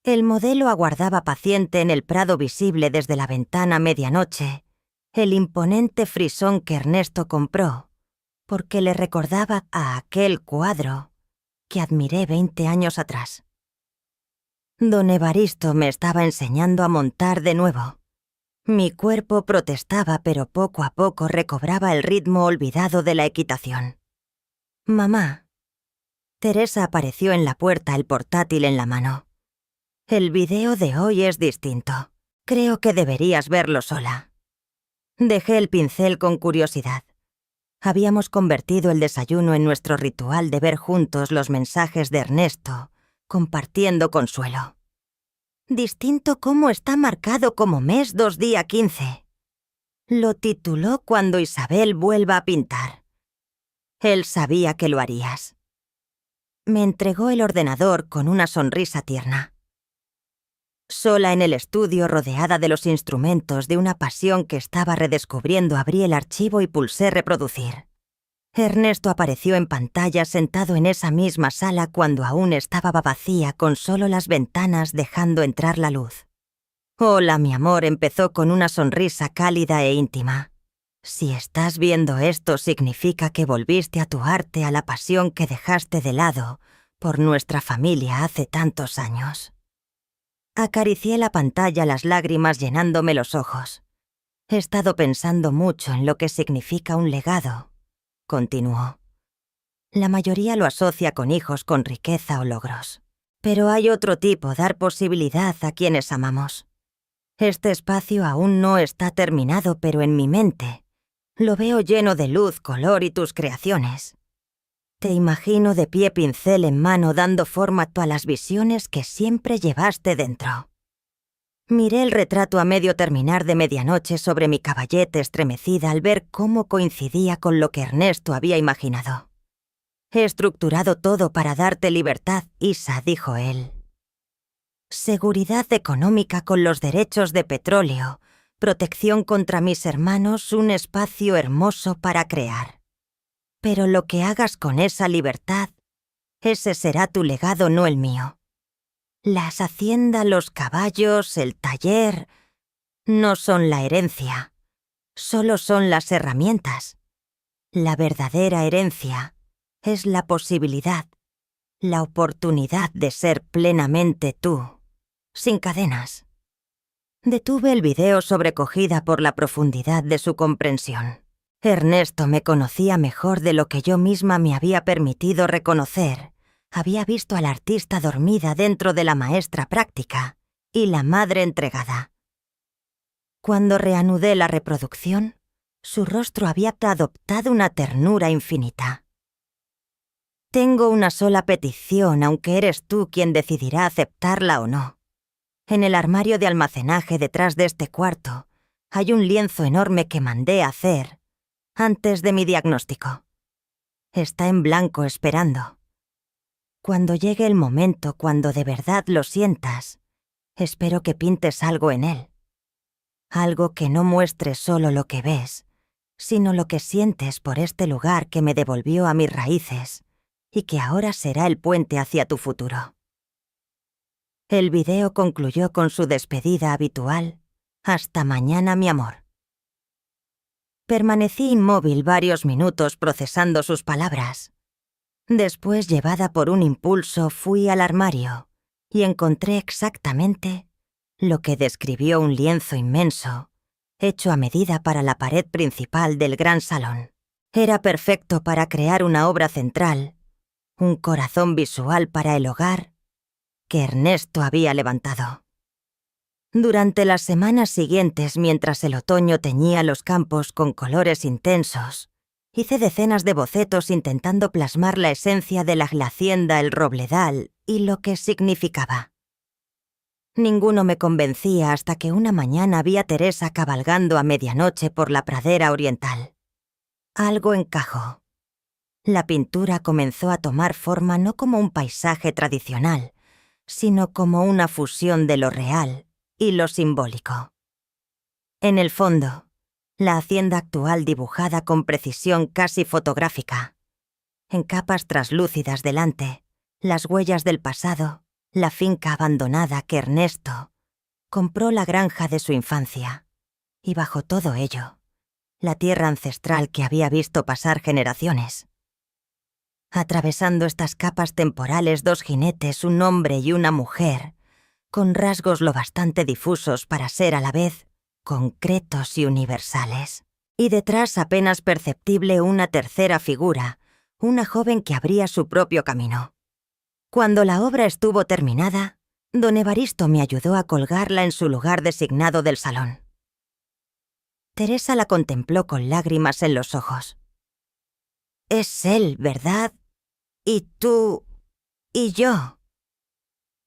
El modelo aguardaba paciente en el prado visible desde la ventana a medianoche, el imponente frisón que Ernesto compró, porque le recordaba a aquel cuadro que admiré 20 años atrás. Don Evaristo me estaba enseñando a montar de nuevo. Mi cuerpo protestaba, pero poco a poco recobraba el ritmo olvidado de la equitación. «Mamá». Teresa apareció en la puerta, el portátil en la mano. «El video de hoy es distinto. Creo que deberías verlo sola». Dejé el pincel con curiosidad. Habíamos convertido el desayuno en nuestro ritual de ver juntos los mensajes de Ernesto, compartiendo consuelo. «Distinto cómo está marcado como mes 2 día 15. Lo tituló Cuando Isabel vuelva a pintar. Él sabía que lo harías». Me entregó el ordenador con una sonrisa tierna. Sola en el estudio, rodeada de los instrumentos de una pasión que estaba redescubriendo, abrí el archivo y pulsé reproducir. Ernesto apareció en pantalla sentado en esa misma sala cuando aún estaba vacía, con solo las ventanas dejando entrar la luz. «Hola, mi amor», empezó con una sonrisa cálida e íntima. «Si estás viendo esto, significa que volviste a tu arte, a la pasión que dejaste de lado por nuestra familia hace tantos años». Acaricié la pantalla, las lágrimas llenándome los ojos. «He estado pensando mucho en lo que significa un legado», continuó. «La mayoría lo asocia con hijos, con riqueza o logros. Pero hay otro tipo, dar posibilidad a quienes amamos. Este espacio aún no está terminado, pero en mi mente lo veo lleno de luz, color y tus creaciones. Te imagino de pie, pincel en mano, dando forma a las visiones que siempre llevaste dentro». Miré el retrato a medio terminar de medianoche sobre mi caballete estremecida al ver cómo coincidía con lo que Ernesto había imaginado. «He estructurado todo para darte libertad, Isa», dijo él. «Seguridad económica con los derechos de petróleo, protección contra mis hermanos, un espacio hermoso para crear. Pero lo que hagas con esa libertad, ese será tu legado, no el mío. Las haciendas, los caballos, el taller, no son la herencia, solo son las herramientas. La verdadera herencia es la posibilidad, la oportunidad de ser plenamente tú, sin cadenas. Detuve el video sobrecogida por la profundidad de su comprensión. Ernesto me conocía mejor de lo que yo misma me había permitido reconocer. Había visto a la artista dormida dentro de la maestra práctica y la madre entregada. Cuando reanudé la reproducción, su rostro había adoptado una ternura infinita. Tengo una sola petición, aunque eres tú quien decidirá aceptarla o no. En el armario de almacenaje detrás de este cuarto hay un lienzo enorme que mandé hacer antes de mi diagnóstico. Está en blanco esperando. Cuando llegue el momento, cuando de verdad lo sientas, espero que pintes algo en él. Algo que no muestre solo lo que ves, sino lo que sientes por este lugar que me devolvió a mis raíces y que ahora será el puente hacia tu futuro. El video concluyó con su despedida habitual: «Hasta mañana, mi amor». Permanecí inmóvil varios minutos procesando sus palabras. Después, llevada por un impulso, fui al armario y encontré exactamente lo que describió un lienzo inmenso, hecho a medida para la pared principal del gran salón. Era perfecto para crear una obra central, un corazón visual para el hogar que Ernesto había levantado. Durante las semanas siguientes, mientras el otoño teñía los campos con colores intensos, hice decenas de bocetos intentando plasmar la esencia de la hacienda El Robledal y lo que significaba. Ninguno me convencía hasta que una mañana vi a Teresa cabalgando a medianoche por la pradera oriental. Algo encajó. La pintura comenzó a tomar forma no como un paisaje tradicional, sino como una fusión de lo real y lo simbólico. En el fondo, la hacienda actual dibujada con precisión casi fotográfica. En capas traslúcidas delante, las huellas del pasado, la finca abandonada que Ernesto compró, la granja de su infancia, y bajo todo ello, la tierra ancestral que había visto pasar generaciones. Atravesando estas capas temporales, dos jinetes, un hombre y una mujer, con rasgos lo bastante difusos para ser a la vez concretos y universales. Y detrás, apenas perceptible, una tercera figura, una joven que abría su propio camino. Cuando la obra estuvo terminada, don Evaristo me ayudó a colgarla en su lugar designado del salón. Teresa la contempló con lágrimas en los ojos. «Es él, ¿verdad? Y tú... y yo».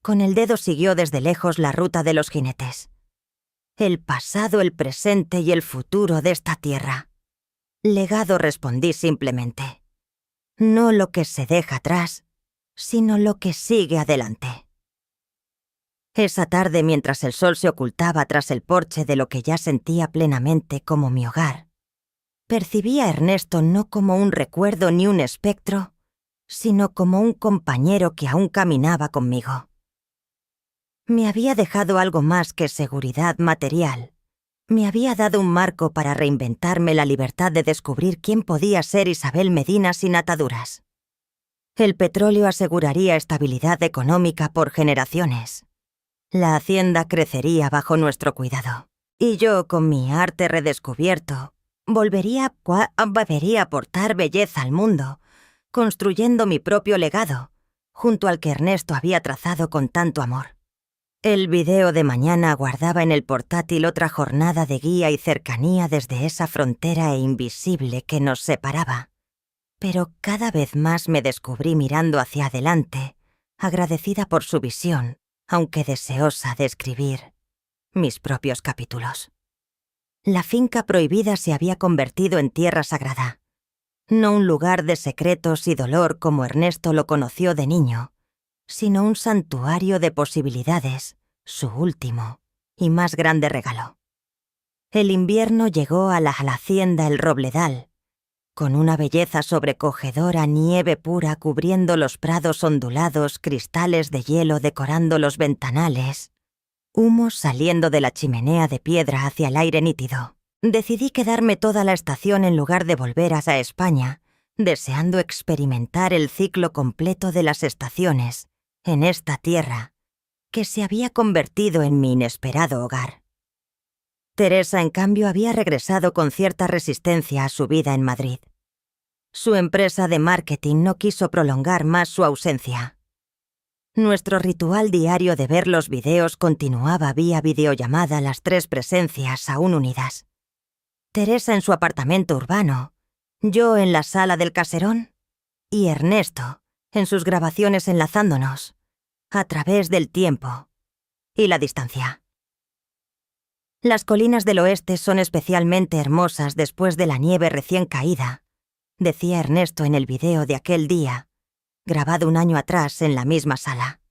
Con el dedo siguió desde lejos la ruta de los jinetes. «El pasado, el presente y el futuro de esta tierra». «Legado», respondí simplemente. «No lo que se deja atrás, sino lo que sigue adelante». Esa tarde, mientras el sol se ocultaba tras el porche de lo que ya sentía plenamente como mi hogar, percibí a Ernesto no como un recuerdo ni un espectro, sino como un compañero que aún caminaba conmigo. Me había dejado algo más que seguridad material. Me había dado un marco para reinventarme la libertad de descubrir quién podía ser Isabel Medina sin ataduras. El petróleo aseguraría estabilidad económica por generaciones. La hacienda crecería bajo nuestro cuidado. Y yo, con mi arte redescubierto, volvería a aportar belleza al mundo, construyendo mi propio legado, junto al que Ernesto había trazado con tanto amor. El video de mañana aguardaba en el portátil otra jornada de guía y cercanía desde esa frontera invisible que nos separaba. Pero cada vez más me descubrí mirando hacia adelante, agradecida por su visión, aunque deseosa de escribir mis propios capítulos. La finca prohibida se había convertido en tierra sagrada. No un lugar de secretos y dolor como Ernesto lo conoció de niño, sino un santuario de posibilidades, su último y más grande regalo. El invierno llegó a la hacienda El Robledal, con una belleza sobrecogedora, nieve pura cubriendo los prados ondulados, cristales de hielo decorando los ventanales, humo saliendo de la chimenea de piedra hacia el aire nítido. Decidí quedarme toda la estación en lugar de volver a España, deseando experimentar el ciclo completo de las estaciones en esta tierra, que se había convertido en mi inesperado hogar. Teresa, en cambio, había regresado con cierta resistencia a su vida en Madrid. Su empresa de marketing no quiso prolongar más su ausencia. Nuestro ritual diario de ver los videos continuaba vía videollamada, las tres presencias aún unidas. Teresa en su apartamento urbano, yo en la sala del caserón y Ernesto en sus grabaciones enlazándonos a través del tiempo y la distancia. Las colinas del oeste son especialmente hermosas después de la nieve recién caída, decía Ernesto en el video de aquel día, grabado un año atrás en la misma sala.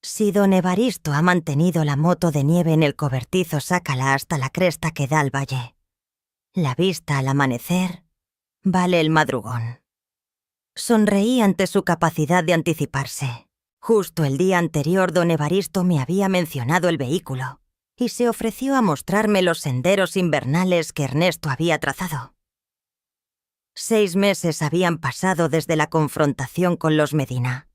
Si don Evaristo ha mantenido la moto de nieve en el cobertizo, sácala hasta la cresta que da al valle. La vista al amanecer vale el madrugón. Sonreí ante su capacidad de anticiparse. Justo el día anterior don Evaristo me había mencionado el vehículo y se ofreció a mostrarme los senderos invernales que Ernesto había trazado. 6 meses habían pasado desde la confrontación con los Medina.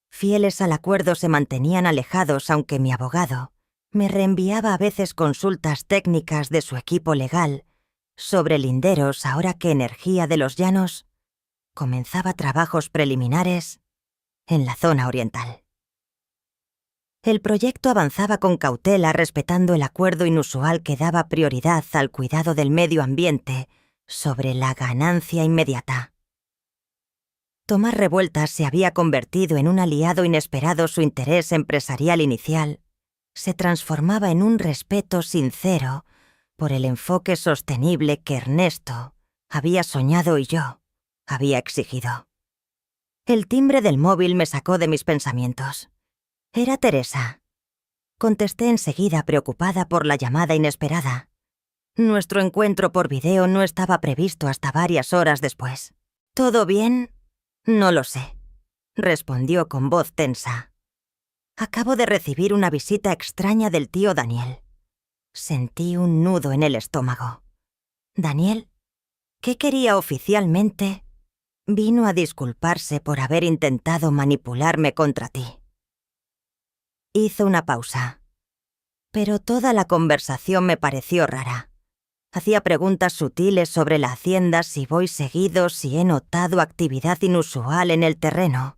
Fieles al acuerdo se mantenían alejados, aunque mi abogado me reenviaba a veces consultas técnicas de su equipo legal sobre linderos, ahora que Energía de los Llanos comenzaba trabajos preliminares en la zona oriental. El proyecto avanzaba con cautela, respetando el acuerdo inusual que daba prioridad al cuidado del medio ambiente sobre la ganancia inmediata. Tomás Revueltas se había convertido en un aliado inesperado. Su interés empresarial inicial se transformaba en un respeto sincero por el enfoque sostenible que Ernesto había soñado y yo había exigido. El timbre del móvil me sacó de mis pensamientos. Era Teresa. Contesté enseguida, preocupada por la llamada inesperada. Nuestro encuentro por video no estaba previsto hasta varias horas después. ¿Todo bien? No lo sé, respondió con voz tensa. Acabo de recibir una visita extraña del tío Daniel. Sentí un nudo en el estómago. ¿Daniel? ¿Qué quería oficialmente? Vino a disculparse por haber intentado manipularme contra ti. Hizo una pausa. Pero toda la conversación me pareció rara. Hacía preguntas sutiles sobre la hacienda, si voy seguido, si he notado actividad inusual en el terreno.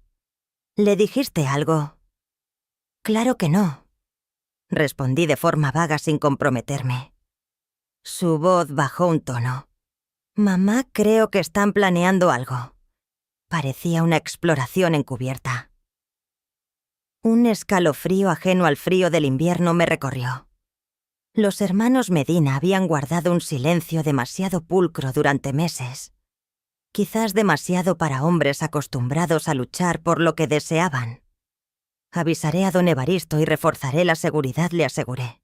¿Le dijiste algo? Claro que no, respondí de forma vaga sin comprometerme. Su voz bajó un tono. Mamá, creo que están planeando algo. Parecía una exploración encubierta. Un escalofrío ajeno al frío del invierno me recorrió. Los hermanos Medina habían guardado un silencio demasiado pulcro durante meses. Quizás demasiado para hombres acostumbrados a luchar por lo que deseaban. Avisaré a don Evaristo y reforzaré la seguridad, le aseguré.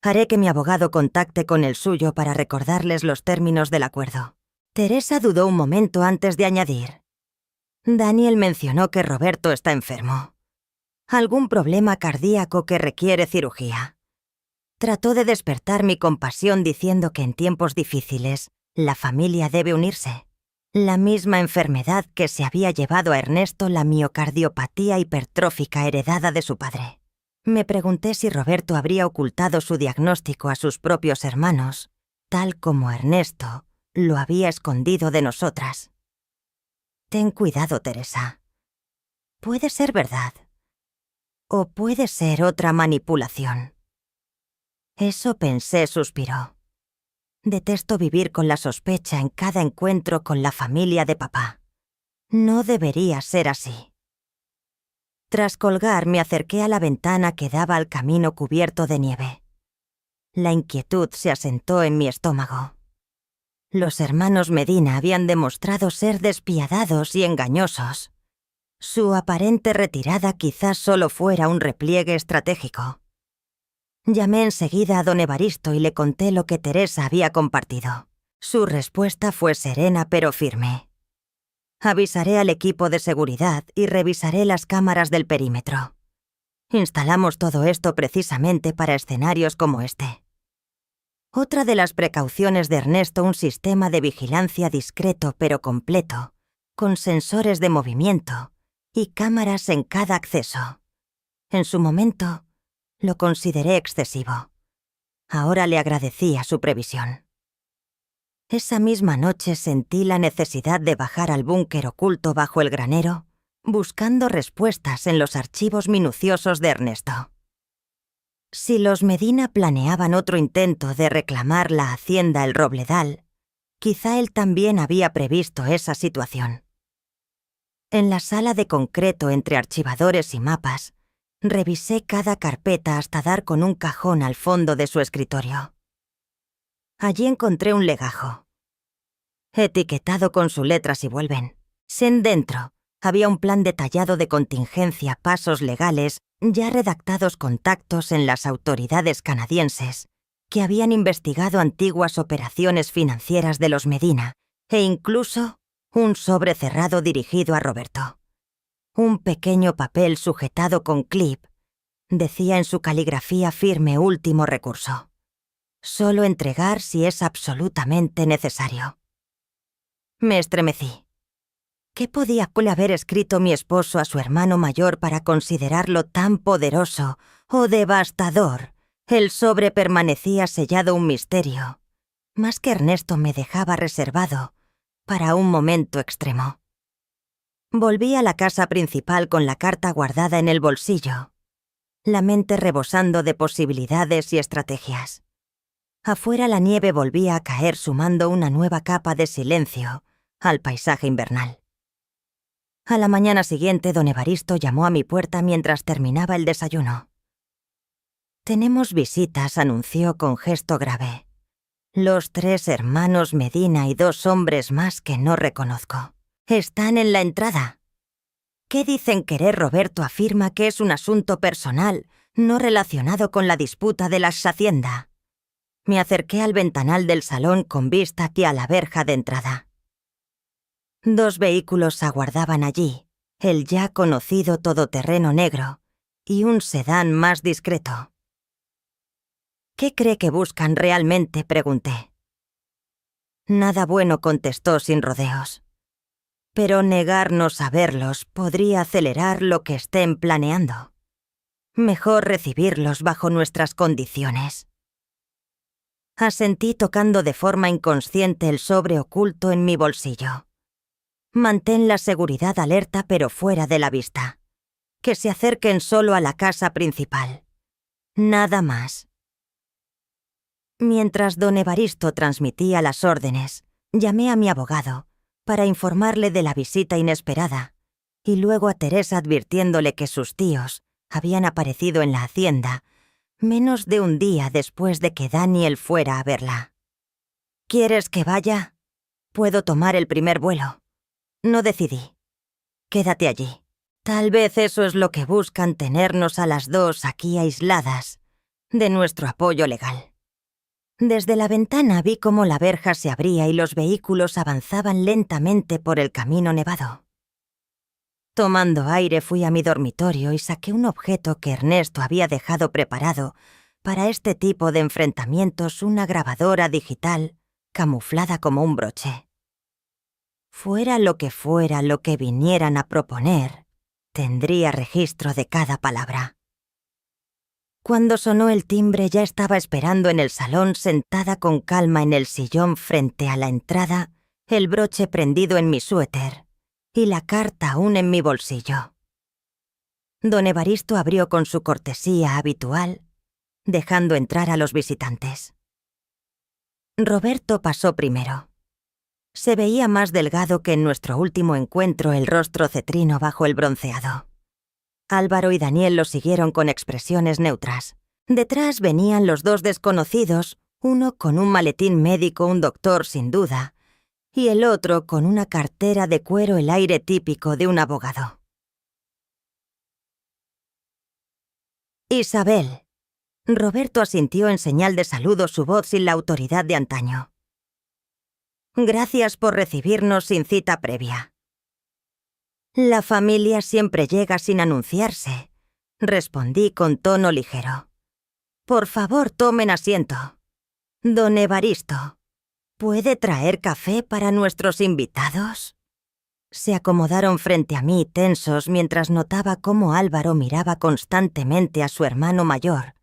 Haré que mi abogado contacte con el suyo para recordarles los términos del acuerdo. Teresa dudó un momento antes de añadir. Daniel mencionó que Roberto está enfermo. Algún problema cardíaco que requiere cirugía. Trató de despertar mi compasión diciendo que en tiempos difíciles la familia debe unirse. La misma enfermedad que se había llevado a Ernesto, la miocardiopatía hipertrófica heredada de su padre. Me pregunté si Roberto habría ocultado su diagnóstico a sus propios hermanos, tal como Ernesto lo había escondido de nosotras. Ten cuidado, Teresa. Puede ser verdad. O puede ser otra manipulación. Eso pensé, suspiró. Detesto vivir con la sospecha en cada encuentro con la familia de papá. No debería ser así. Tras colgar, me acerqué a la ventana que daba al camino cubierto de nieve. La inquietud se asentó en mi estómago. Los hermanos Medina habían demostrado ser despiadados y engañosos. Su aparente retirada quizás solo fuera un repliegue estratégico. Llamé enseguida a don Evaristo y le conté lo que Teresa había compartido. Su respuesta fue serena pero firme. Avisaré al equipo de seguridad y revisaré las cámaras del perímetro. Instalamos todo esto precisamente para escenarios como este. Otra de las precauciones de Ernesto, un sistema de vigilancia discreto pero completo, con sensores de movimiento y cámaras en cada acceso. En su momento, lo consideré excesivo. Ahora le agradecía su previsión. Esa misma noche sentí la necesidad de bajar al búnker oculto bajo el granero, buscando respuestas en los archivos minuciosos de Ernesto. Si los Medina planeaban otro intento de reclamar la hacienda El Robledal, quizá él también había previsto esa situación. En la sala de concreto entre archivadores y mapas, revisé cada carpeta hasta dar con un cajón al fondo de su escritorio. Allí encontré un legajo, etiquetado con su letra si vuelven. Sin dentro había un plan detallado de contingencia, pasos legales, ya redactados contactos en las autoridades canadienses, que habían investigado antiguas operaciones financieras de los Medina, e incluso un sobre cerrado dirigido a Roberto. Un pequeño papel sujetado con clip decía en su caligrafía firme: último recurso. Solo entregar si es absolutamente necesario. Me estremecí. ¿Qué podía haber escrito mi esposo a su hermano mayor para considerarlo tan poderoso o devastador? El sobre permanecía sellado, un misterio. Más que Ernesto me dejaba reservado para un momento extremo. Volví a la casa principal con la carta guardada en el bolsillo, la mente rebosando de posibilidades y estrategias. Afuera la nieve volvía a caer, sumando una nueva capa de silencio al paisaje invernal. A la mañana siguiente, don Evaristo llamó a mi puerta mientras terminaba el desayuno. «Tenemos visitas», anunció con gesto grave. «Los 3 hermanos Medina y 2 hombres más que no reconozco. Están en la entrada». «¿Qué dicen querer?» Roberto afirma que es un asunto personal, no relacionado con la disputa de la hacienda. Me acerqué al ventanal del salón con vista hacia la verja de entrada. 2 vehículos aguardaban allí, el ya conocido todoterreno negro y un sedán más discreto. «¿Qué cree que buscan realmente?», pregunté. «Nada bueno», contestó sin rodeos. «Pero negarnos a verlos podría acelerar lo que estén planeando. Mejor recibirlos bajo nuestras condiciones». Asentí, tocando de forma inconsciente el sobre oculto en mi bolsillo. «Mantén la seguridad alerta pero fuera de la vista. Que se acerquen solo a la casa principal. Nada más». Mientras don Evaristo transmitía las órdenes, llamé a mi abogado para informarle de la visita inesperada y luego a Teresa advirtiéndole que sus tíos habían aparecido en la hacienda menos de un día después de que Daniel fuera a verla. «¿Quieres que vaya? Puedo tomar el primer vuelo». No decidí. «Quédate allí. Tal vez eso es lo que buscan, tenernos a las 2 aquí aisladas de nuestro apoyo legal». Desde la ventana vi cómo la verja se abría y los vehículos avanzaban lentamente por el camino nevado. Tomando aire, fui a mi dormitorio y saqué un objeto que Ernesto había dejado preparado para este tipo de enfrentamientos, una grabadora digital camuflada como un broche. Fuera lo que vinieran a proponer, tendría registro de cada palabra. Cuando sonó el timbre, ya estaba esperando en el salón, sentada con calma en el sillón frente a la entrada, el broche prendido en mi suéter y la carta aún en mi bolsillo. Don Evaristo abrió con su cortesía habitual, dejando entrar a los visitantes. Roberto pasó primero. Se veía más delgado que en nuestro último encuentro, el rostro cetrino bajo el bronceado. Álvaro y Daniel lo siguieron con expresiones neutras. Detrás venían los 2 desconocidos, uno con un maletín médico, un doctor sin duda, y el otro con una cartera de cuero, el aire típico de un abogado. «Isabel». Roberto asintió en señal de saludo, su voz sin la autoridad de antaño. «Gracias por recibirnos sin cita previa». «La familia siempre llega sin anunciarse», respondí con tono ligero. «Por favor, tomen asiento». Don Evaristo, ¿puede traer café para nuestros invitados? Se acomodaron frente a mí tensos mientras notaba cómo Álvaro miraba constantemente a su hermano mayor,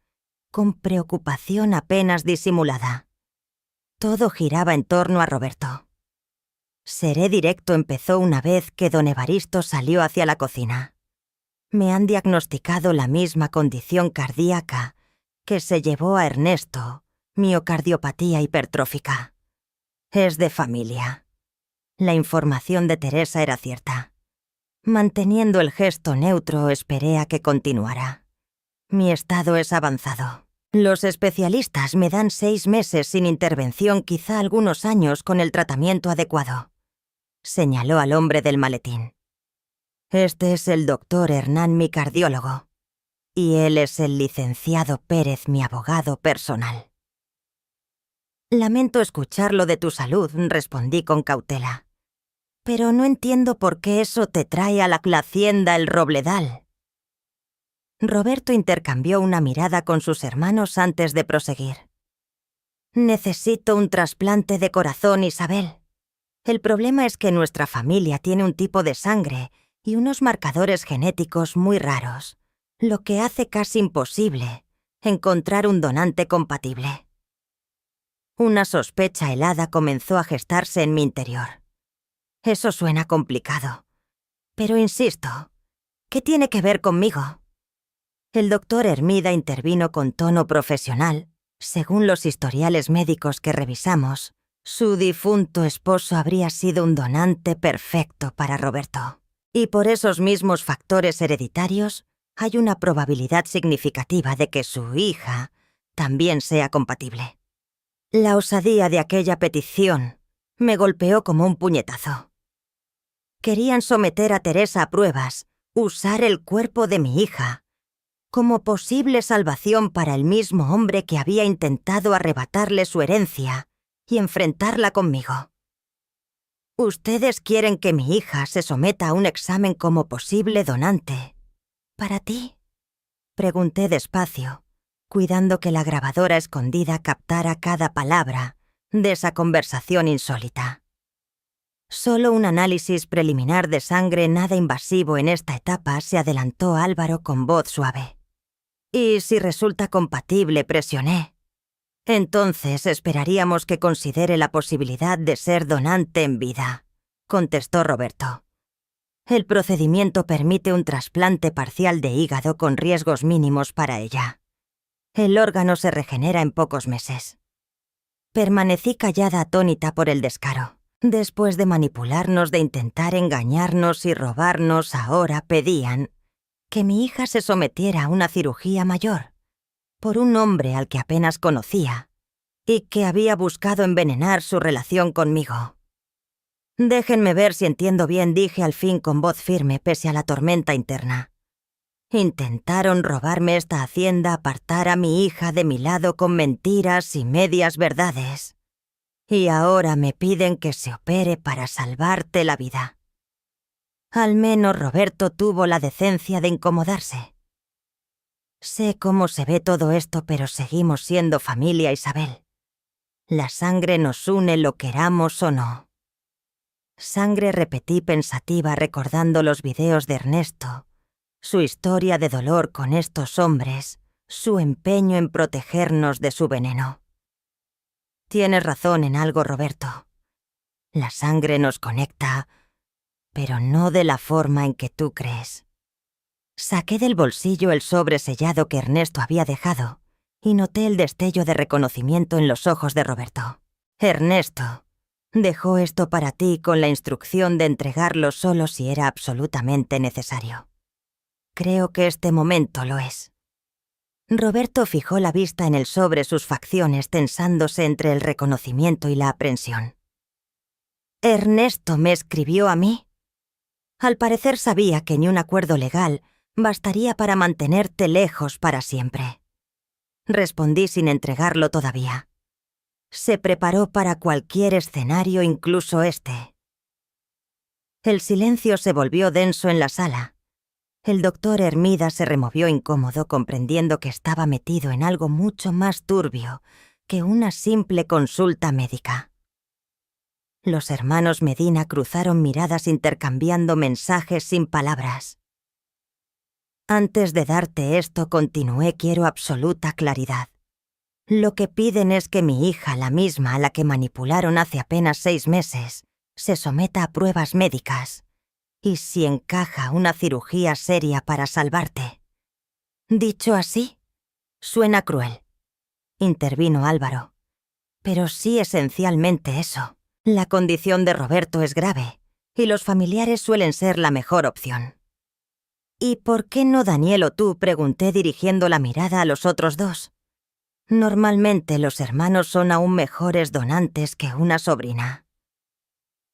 con preocupación apenas disimulada. Todo giraba en torno a Roberto. Seré directo empezó una vez que don Evaristo salió hacia la cocina. Me han diagnosticado la misma condición cardíaca que se llevó a Ernesto, miocardiopatía hipertrófica. Es de familia. La información de Teresa era cierta. Manteniendo el gesto neutro, esperé a que continuara. Mi estado es avanzado. Los especialistas me dan 6 meses sin intervención, quizá algunos años con el tratamiento adecuado. Señaló al hombre del maletín. Este es el doctor Hernán, mi cardiólogo. Y él es el licenciado Pérez, mi abogado personal. Lamento escucharlo de tu salud, respondí con cautela. Pero no entiendo por qué eso te trae a la hacienda El Robledal. Roberto intercambió una mirada con sus hermanos antes de proseguir. Necesito un trasplante de corazón, Isabel. El problema es que nuestra familia tiene un tipo de sangre y unos marcadores genéticos muy raros, lo que hace casi imposible encontrar un donante compatible. Una sospecha helada comenzó a gestarse en mi interior. Eso suena complicado. Pero insisto, ¿qué tiene que ver conmigo? El doctor Hermida intervino con tono profesional. Según los historiales médicos que revisamos, su difunto esposo habría sido un donante perfecto para Roberto. Y por esos mismos factores hereditarios, hay una probabilidad significativa de que su hija también sea compatible. La osadía de aquella petición me golpeó como un puñetazo. Querían someter a Teresa a pruebas, usar el cuerpo de mi hija como posible salvación para el mismo hombre que había intentado arrebatarle su herencia y enfrentarla conmigo. Ustedes quieren que mi hija se someta a un examen como posible donante. ¿Para ti? Pregunté despacio, cuidando que la grabadora escondida captara cada palabra de esa conversación insólita. Solo un análisis preliminar de sangre nada invasivo en esta etapa, se adelantó Álvaro con voz suave. Y si resulta compatible, presioné. Entonces esperaríamos que considere la posibilidad de ser donante en vida, contestó Roberto. El procedimiento permite un trasplante parcial de hígado con riesgos mínimos para ella. El órgano se regenera en pocos meses. Permanecí callada, atónita por el descaro. Después de manipularnos, de intentar engañarnos y robarnos, ahora pedían que mi hija se sometiera a una cirugía mayor, por un hombre al que apenas conocía y que había buscado envenenar su relación conmigo. Déjenme ver si entiendo bien, dije al fin con voz firme pese a la tormenta interna. Intentaron robarme esta hacienda, apartar a mi hija de mi lado con mentiras y medias verdades. Y ahora me piden que se opere para salvarte la vida. Al menos Roberto tuvo la decencia de incomodarse. Sé cómo se ve todo esto, pero seguimos siendo familia, Isabel. La sangre nos une, lo queramos o no. Sangre, repetí pensativa recordando los videos de Ernesto, su historia de dolor con estos hombres, su empeño en protegernos de su veneno. Tienes razón en algo, Roberto. La sangre nos conecta, pero no de la forma en que tú crees. Saqué del bolsillo el sobre sellado que Ernesto había dejado y noté el destello de reconocimiento en los ojos de Roberto. Ernesto dejó esto para ti con la instrucción de entregarlo solo si era absolutamente necesario. Creo que este momento lo es. Roberto fijó la vista en el sobre, sus facciones tensándose entre el reconocimiento y la aprensión. ¿Ernesto me escribió a mí? Al parecer sabía que ni un acuerdo legal bastaría para mantenerte lejos para siempre. Respondí sin entregarlo todavía. Se preparó para cualquier escenario, incluso este. El silencio se volvió denso en la sala. El doctor Hermida se removió incómodo, comprendiendo que estaba metido en algo mucho más turbio que una simple consulta médica. Los hermanos Medina cruzaron miradas intercambiando mensajes sin palabras. Antes de darte esto, continué, quiero absoluta claridad. Lo que piden es que mi hija, la misma a la que manipularon hace apenas 6 meses, se someta a pruebas médicas. Y si encaja una cirugía seria para salvarte. Dicho así, suena cruel, intervino Álvaro. Pero sí esencialmente eso. La condición de Roberto es grave, y los familiares suelen ser la mejor opción. ¿Y por qué no Daniel o tú?, pregunté dirigiendo la mirada a los otros dos. Normalmente los hermanos son aún mejores donantes que una sobrina.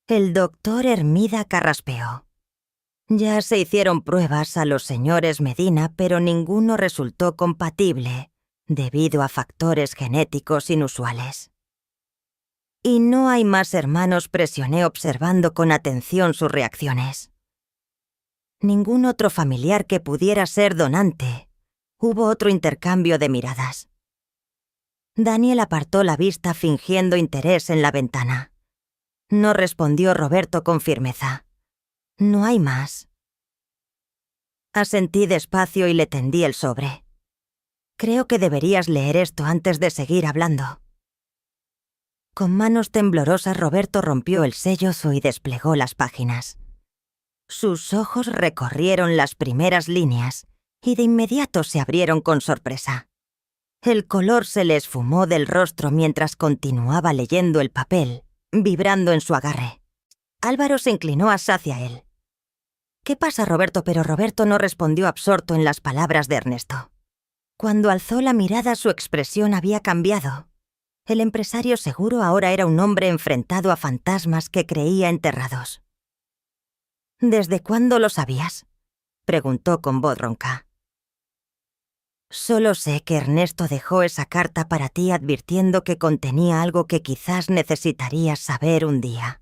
El doctor Hermida carraspeó. Ya se hicieron pruebas a los señores Medina, pero ninguno resultó compatible, debido a factores genéticos inusuales. Y no hay más hermanos, presioné observando con atención sus reacciones. Ningún otro familiar que pudiera ser donante. Hubo otro intercambio de miradas. Daniel apartó la vista fingiendo interés en la ventana. No respondió Roberto con firmeza. No hay más. Asentí despacio y le tendí el sobre. Creo que deberías leer esto antes de seguir hablando. Con manos temblorosas Roberto rompió el sellozo y desplegó las páginas. Sus ojos recorrieron las primeras líneas y de inmediato se abrieron con sorpresa. El color se le esfumó del rostro mientras continuaba leyendo el papel, vibrando en su agarre. Álvaro se inclinó hacia él. «¿Qué pasa, Roberto?» Pero Roberto no respondió, absorto en las palabras de Ernesto. Cuando alzó la mirada, su expresión había cambiado. El empresario seguro ahora era un hombre enfrentado a fantasmas que creía enterrados. «¿Desde cuándo lo sabías?», preguntó con voz ronca. «Solo sé que Ernesto dejó esa carta para ti advirtiendo que contenía algo que quizás necesitarías saber un día».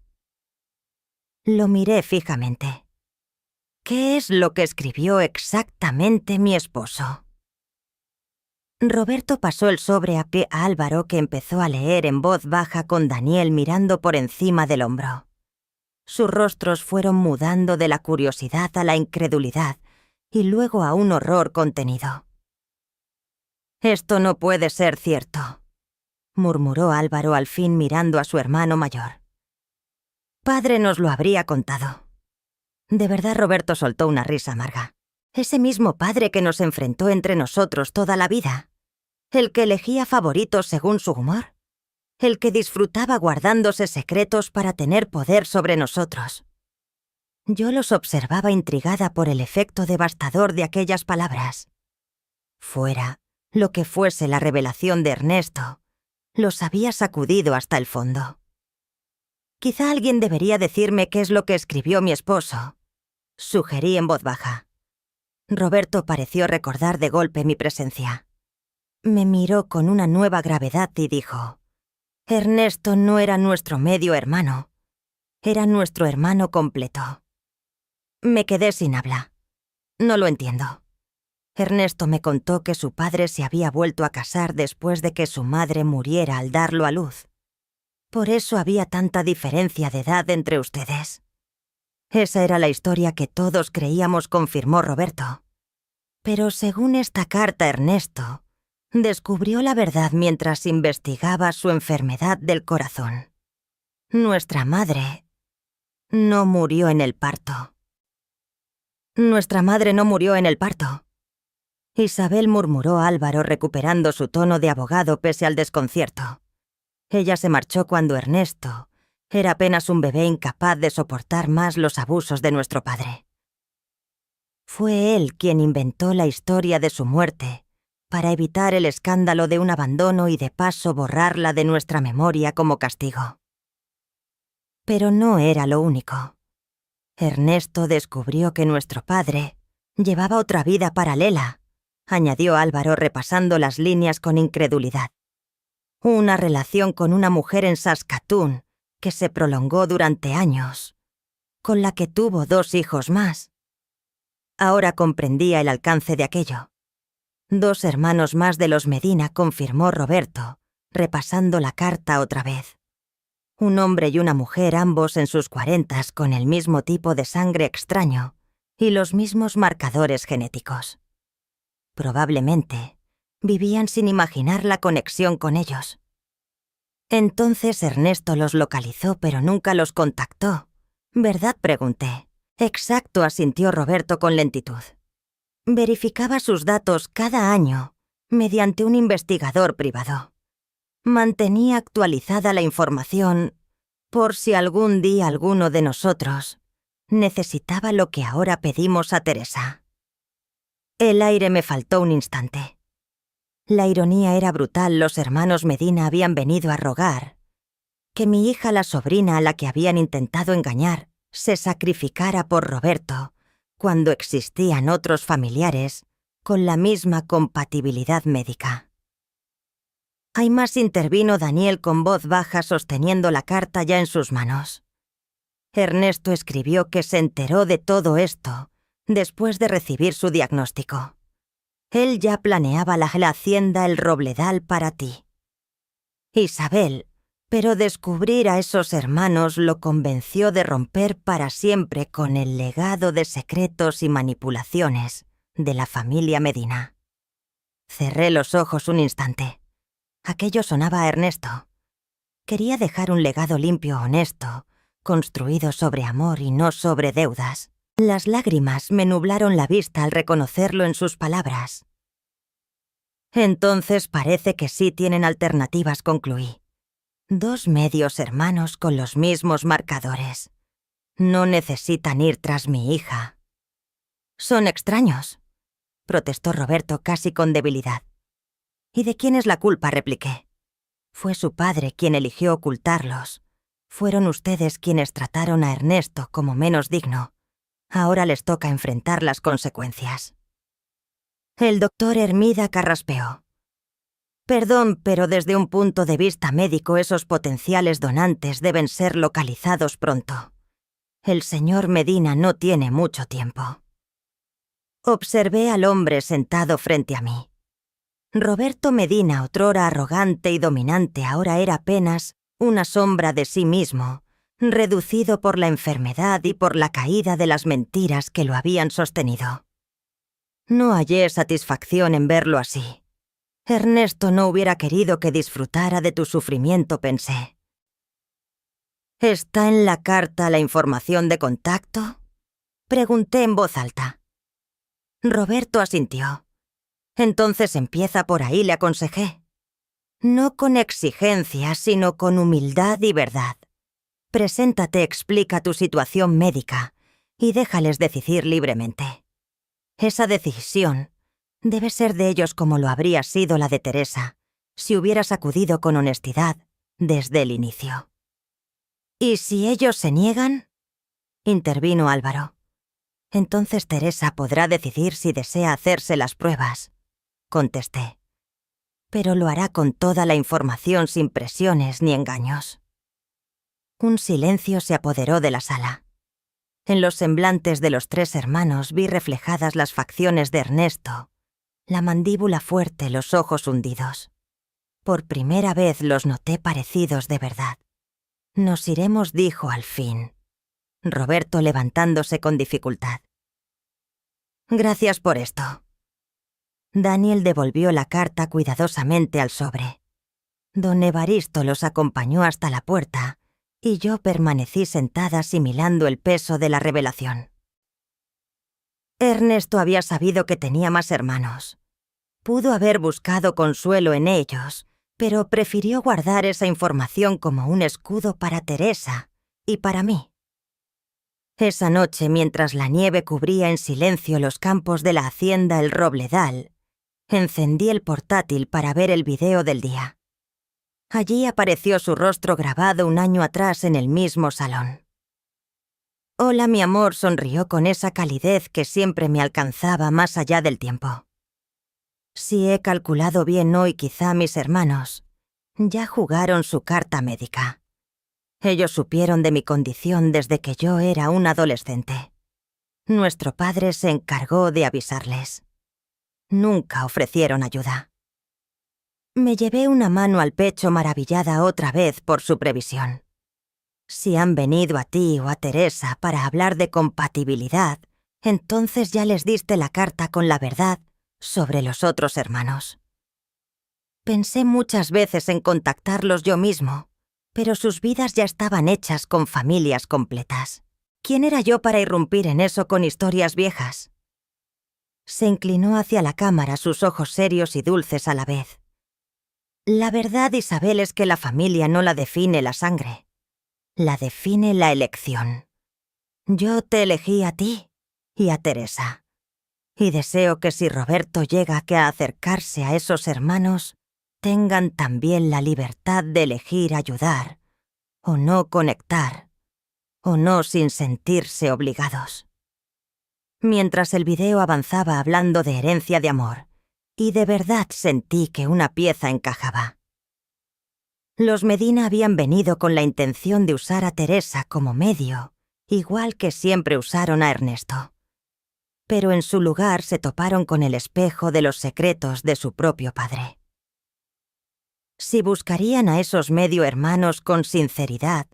Lo miré fijamente. «¿Qué es lo que escribió exactamente mi esposo?». Roberto pasó el sobre a Álvaro, que empezó a leer en voz baja con Daniel mirando por encima del hombro. Sus rostros fueron mudando de la curiosidad a la incredulidad y luego a un horror contenido. «Esto no puede ser cierto», murmuró Álvaro al fin mirando a su hermano mayor. «Padre nos lo habría contado». De verdad, Roberto soltó una risa amarga. Ese mismo padre que nos enfrentó entre nosotros toda la vida. El que elegía favoritos según su humor. El que disfrutaba guardándose secretos para tener poder sobre nosotros. Yo los observaba intrigada por el efecto devastador de aquellas palabras. Fuera lo que fuese la revelación de Ernesto, los había sacudido hasta el fondo. «Quizá alguien debería decirme qué es lo que escribió mi esposo», sugerí en voz baja. Roberto pareció recordar de golpe mi presencia. Me miró con una nueva gravedad y dijo: «Ernesto no era nuestro medio hermano, era nuestro hermano completo». Me quedé sin habla. No lo entiendo. Ernesto me contó que su padre se había vuelto a casar después de que su madre muriera al darlo a luz. Por eso había tanta diferencia de edad entre ustedes. Esa era la historia que todos creíamos, confirmó Roberto. Pero según esta carta, Ernesto descubrió la verdad mientras investigaba su enfermedad del corazón. Nuestra madre no murió en el parto. Nuestra madre no murió en el parto. Isabel, murmuró Álvaro, recuperando su tono de abogado pese al desconcierto. Ella se marchó cuando Ernesto era apenas un bebé incapaz de soportar más los abusos de nuestro padre. Fue él quien inventó la historia de su muerte para evitar el escándalo de un abandono y de paso borrarla de nuestra memoria como castigo. Pero no era lo único. Ernesto descubrió que nuestro padre llevaba otra vida paralela, añadió Álvaro repasando las líneas con incredulidad. Una relación con una mujer en Saskatoon que se prolongó durante años, con la que tuvo 2 hijos más. Ahora comprendía el alcance de aquello. 2 hermanos más de los Medina, confirmó Roberto, repasando la carta otra vez. Un hombre y una mujer, ambos en sus 40, con el mismo tipo de sangre extraño y los mismos marcadores genéticos. Probablemente vivían sin imaginar la conexión con ellos. Entonces Ernesto los localizó, pero nunca los contactó. ¿Verdad?, pregunté. Exacto, asintió Roberto con lentitud. Verificaba sus datos cada año mediante un investigador privado. Mantenía actualizada la información por si algún día alguno de nosotros necesitaba lo que ahora pedimos a Teresa. El aire me faltó un instante. La ironía era brutal. Los hermanos Medina habían venido a rogar que mi hija, la sobrina a la que habían intentado engañar, se sacrificara por Roberto, cuando existían otros familiares con la misma compatibilidad médica. Hay más, intervino Daniel con voz baja, sosteniendo la carta ya en sus manos. Ernesto escribió que se enteró de todo esto después de recibir su diagnóstico. Él ya planeaba la hacienda El Robledal para ti, Isabel, pero descubrir a esos hermanos lo convenció de romper para siempre con el legado de secretos y manipulaciones de la familia Medina. Cerré los ojos un instante. Aquello sonaba a Ernesto. Quería dejar un legado limpio, honesto, construido sobre amor y no sobre deudas. Las lágrimas me nublaron la vista al reconocerlo en sus palabras. Entonces parece que sí tienen alternativas, concluí. 2 medios hermanos con los mismos marcadores. No necesitan ir tras mi hija. Son extraños, protestó Roberto casi con debilidad. ¿Y de quién es la culpa?, repliqué. Fue su padre quien eligió ocultarlos. Fueron ustedes quienes trataron a Ernesto como menos digno. Ahora les toca enfrentar las consecuencias. El doctor Hermida carraspeó. Perdón, pero desde un punto de vista médico esos potenciales donantes deben ser localizados pronto. El señor Medina no tiene mucho tiempo. Observé al hombre sentado frente a mí. Roberto Medina, otrora arrogante y dominante, ahora era apenas una sombra de sí mismo, reducido por la enfermedad y por la caída de las mentiras que lo habían sostenido. No hallé satisfacción en verlo así. Ernesto no hubiera querido que disfrutara de tu sufrimiento, pensé. ¿Está en la carta la información de contacto?, pregunté en voz alta. Roberto asintió. Entonces empieza por ahí, le aconsejé. No con exigencia, sino con humildad y verdad. Preséntate, explica tu situación médica y déjales decidir libremente. Esa decisión debe ser de ellos como lo habría sido la de Teresa, si hubieras acudido con honestidad desde el inicio. ¿Y si ellos se niegan?, intervino Álvaro. Entonces Teresa podrá decidir si desea hacerse las pruebas, contesté. Pero lo hará con toda la información, sin presiones ni engaños. Un silencio se apoderó de la sala. En los semblantes de los 3 hermanos vi reflejadas las facciones de Ernesto, la mandíbula fuerte, los ojos hundidos. Por primera vez los noté parecidos de verdad. Nos iremos, dijo al fin, Roberto levantándose con dificultad. Gracias por esto. Daniel devolvió la carta cuidadosamente al sobre. Don Evaristo los acompañó hasta la puerta y yo permanecí sentada asimilando el peso de la revelación. Ernesto había sabido que tenía más hermanos. Pudo haber buscado consuelo en ellos, pero prefirió guardar esa información como un escudo para Teresa y para mí. Esa noche, mientras la nieve cubría en silencio los campos de la hacienda El Robledal, encendí el portátil para ver el video del día. Allí apareció su rostro grabado un año atrás en el mismo salón. Hola, mi amor, sonrió con esa calidez que siempre me alcanzaba más allá del tiempo. Si he calculado bien hoy, quizá mis hermanos ya jugaron su carta médica. Ellos supieron de mi condición desde que yo era un adolescente. Nuestro padre se encargó de avisarles. Nunca ofrecieron ayuda. Me llevé una mano al pecho maravillada otra vez por su previsión. Si han venido a ti o a Teresa para hablar de compatibilidad, entonces ya les diste la carta con la verdad sobre los otros hermanos. Pensé muchas veces en contactarlos yo mismo, pero sus vidas ya estaban hechas con familias completas. ¿Quién era yo para irrumpir en eso con historias viejas? Se inclinó hacia la cámara, sus ojos serios y dulces a la vez. La verdad, Isabel, es que la familia no la define la sangre. La define la elección. Yo te elegí a ti y a Teresa. Y deseo que si Roberto llega a acercarse a esos hermanos, tengan también la libertad de elegir ayudar, o no conectar, o no sin sentirse obligados. Mientras el video avanzaba hablando de herencia de amor, y de verdad sentí que una pieza encajaba. Los Medina habían venido con la intención de usar a Teresa como medio, igual que siempre usaron a Ernesto. Pero en su lugar se toparon con el espejo de los secretos de su propio padre. Si buscarían a esos medio hermanos con sinceridad,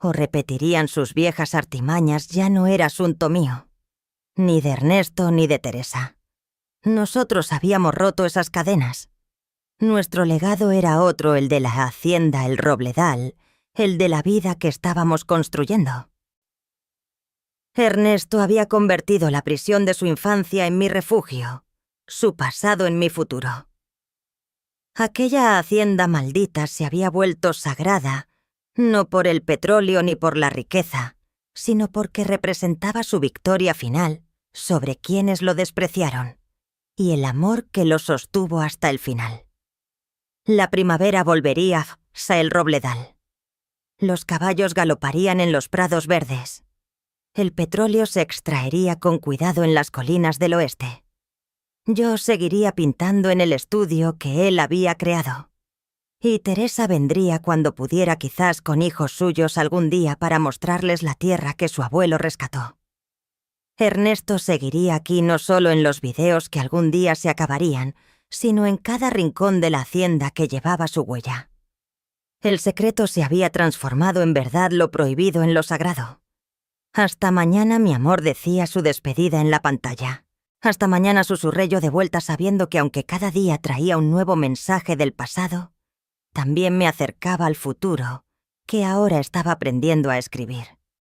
o repetirían sus viejas artimañas, ya no era asunto mío, ni de Ernesto ni de Teresa. Nosotros habíamos roto esas cadenas. Nuestro legado era otro, el de la hacienda El Robledal, el de la vida que estábamos construyendo. Ernesto había convertido la prisión de su infancia en mi refugio, su pasado en mi futuro. Aquella hacienda maldita se había vuelto sagrada, no por el petróleo ni por la riqueza, sino porque representaba su victoria final sobre quienes lo despreciaron, y el amor que lo sostuvo hasta el final. La primavera volvería a El Robledal. Los caballos galoparían en los prados verdes. El petróleo se extraería con cuidado en las colinas del oeste. Yo seguiría pintando en el estudio que él había creado. Y Teresa vendría cuando pudiera, quizás con hijos suyos algún día, para mostrarles la tierra que su abuelo rescató. Ernesto seguiría aquí no solo en los videos que algún día se acabarían, sino en cada rincón de la hacienda que llevaba su huella. El secreto se había transformado en verdad, lo prohibido en lo sagrado. Hasta mañana, mi amor, decía su despedida en la pantalla. Hasta mañana, susurré yo de vuelta, sabiendo que aunque cada día traía un nuevo mensaje del pasado, también me acercaba al futuro, que ahora estaba aprendiendo a escribir.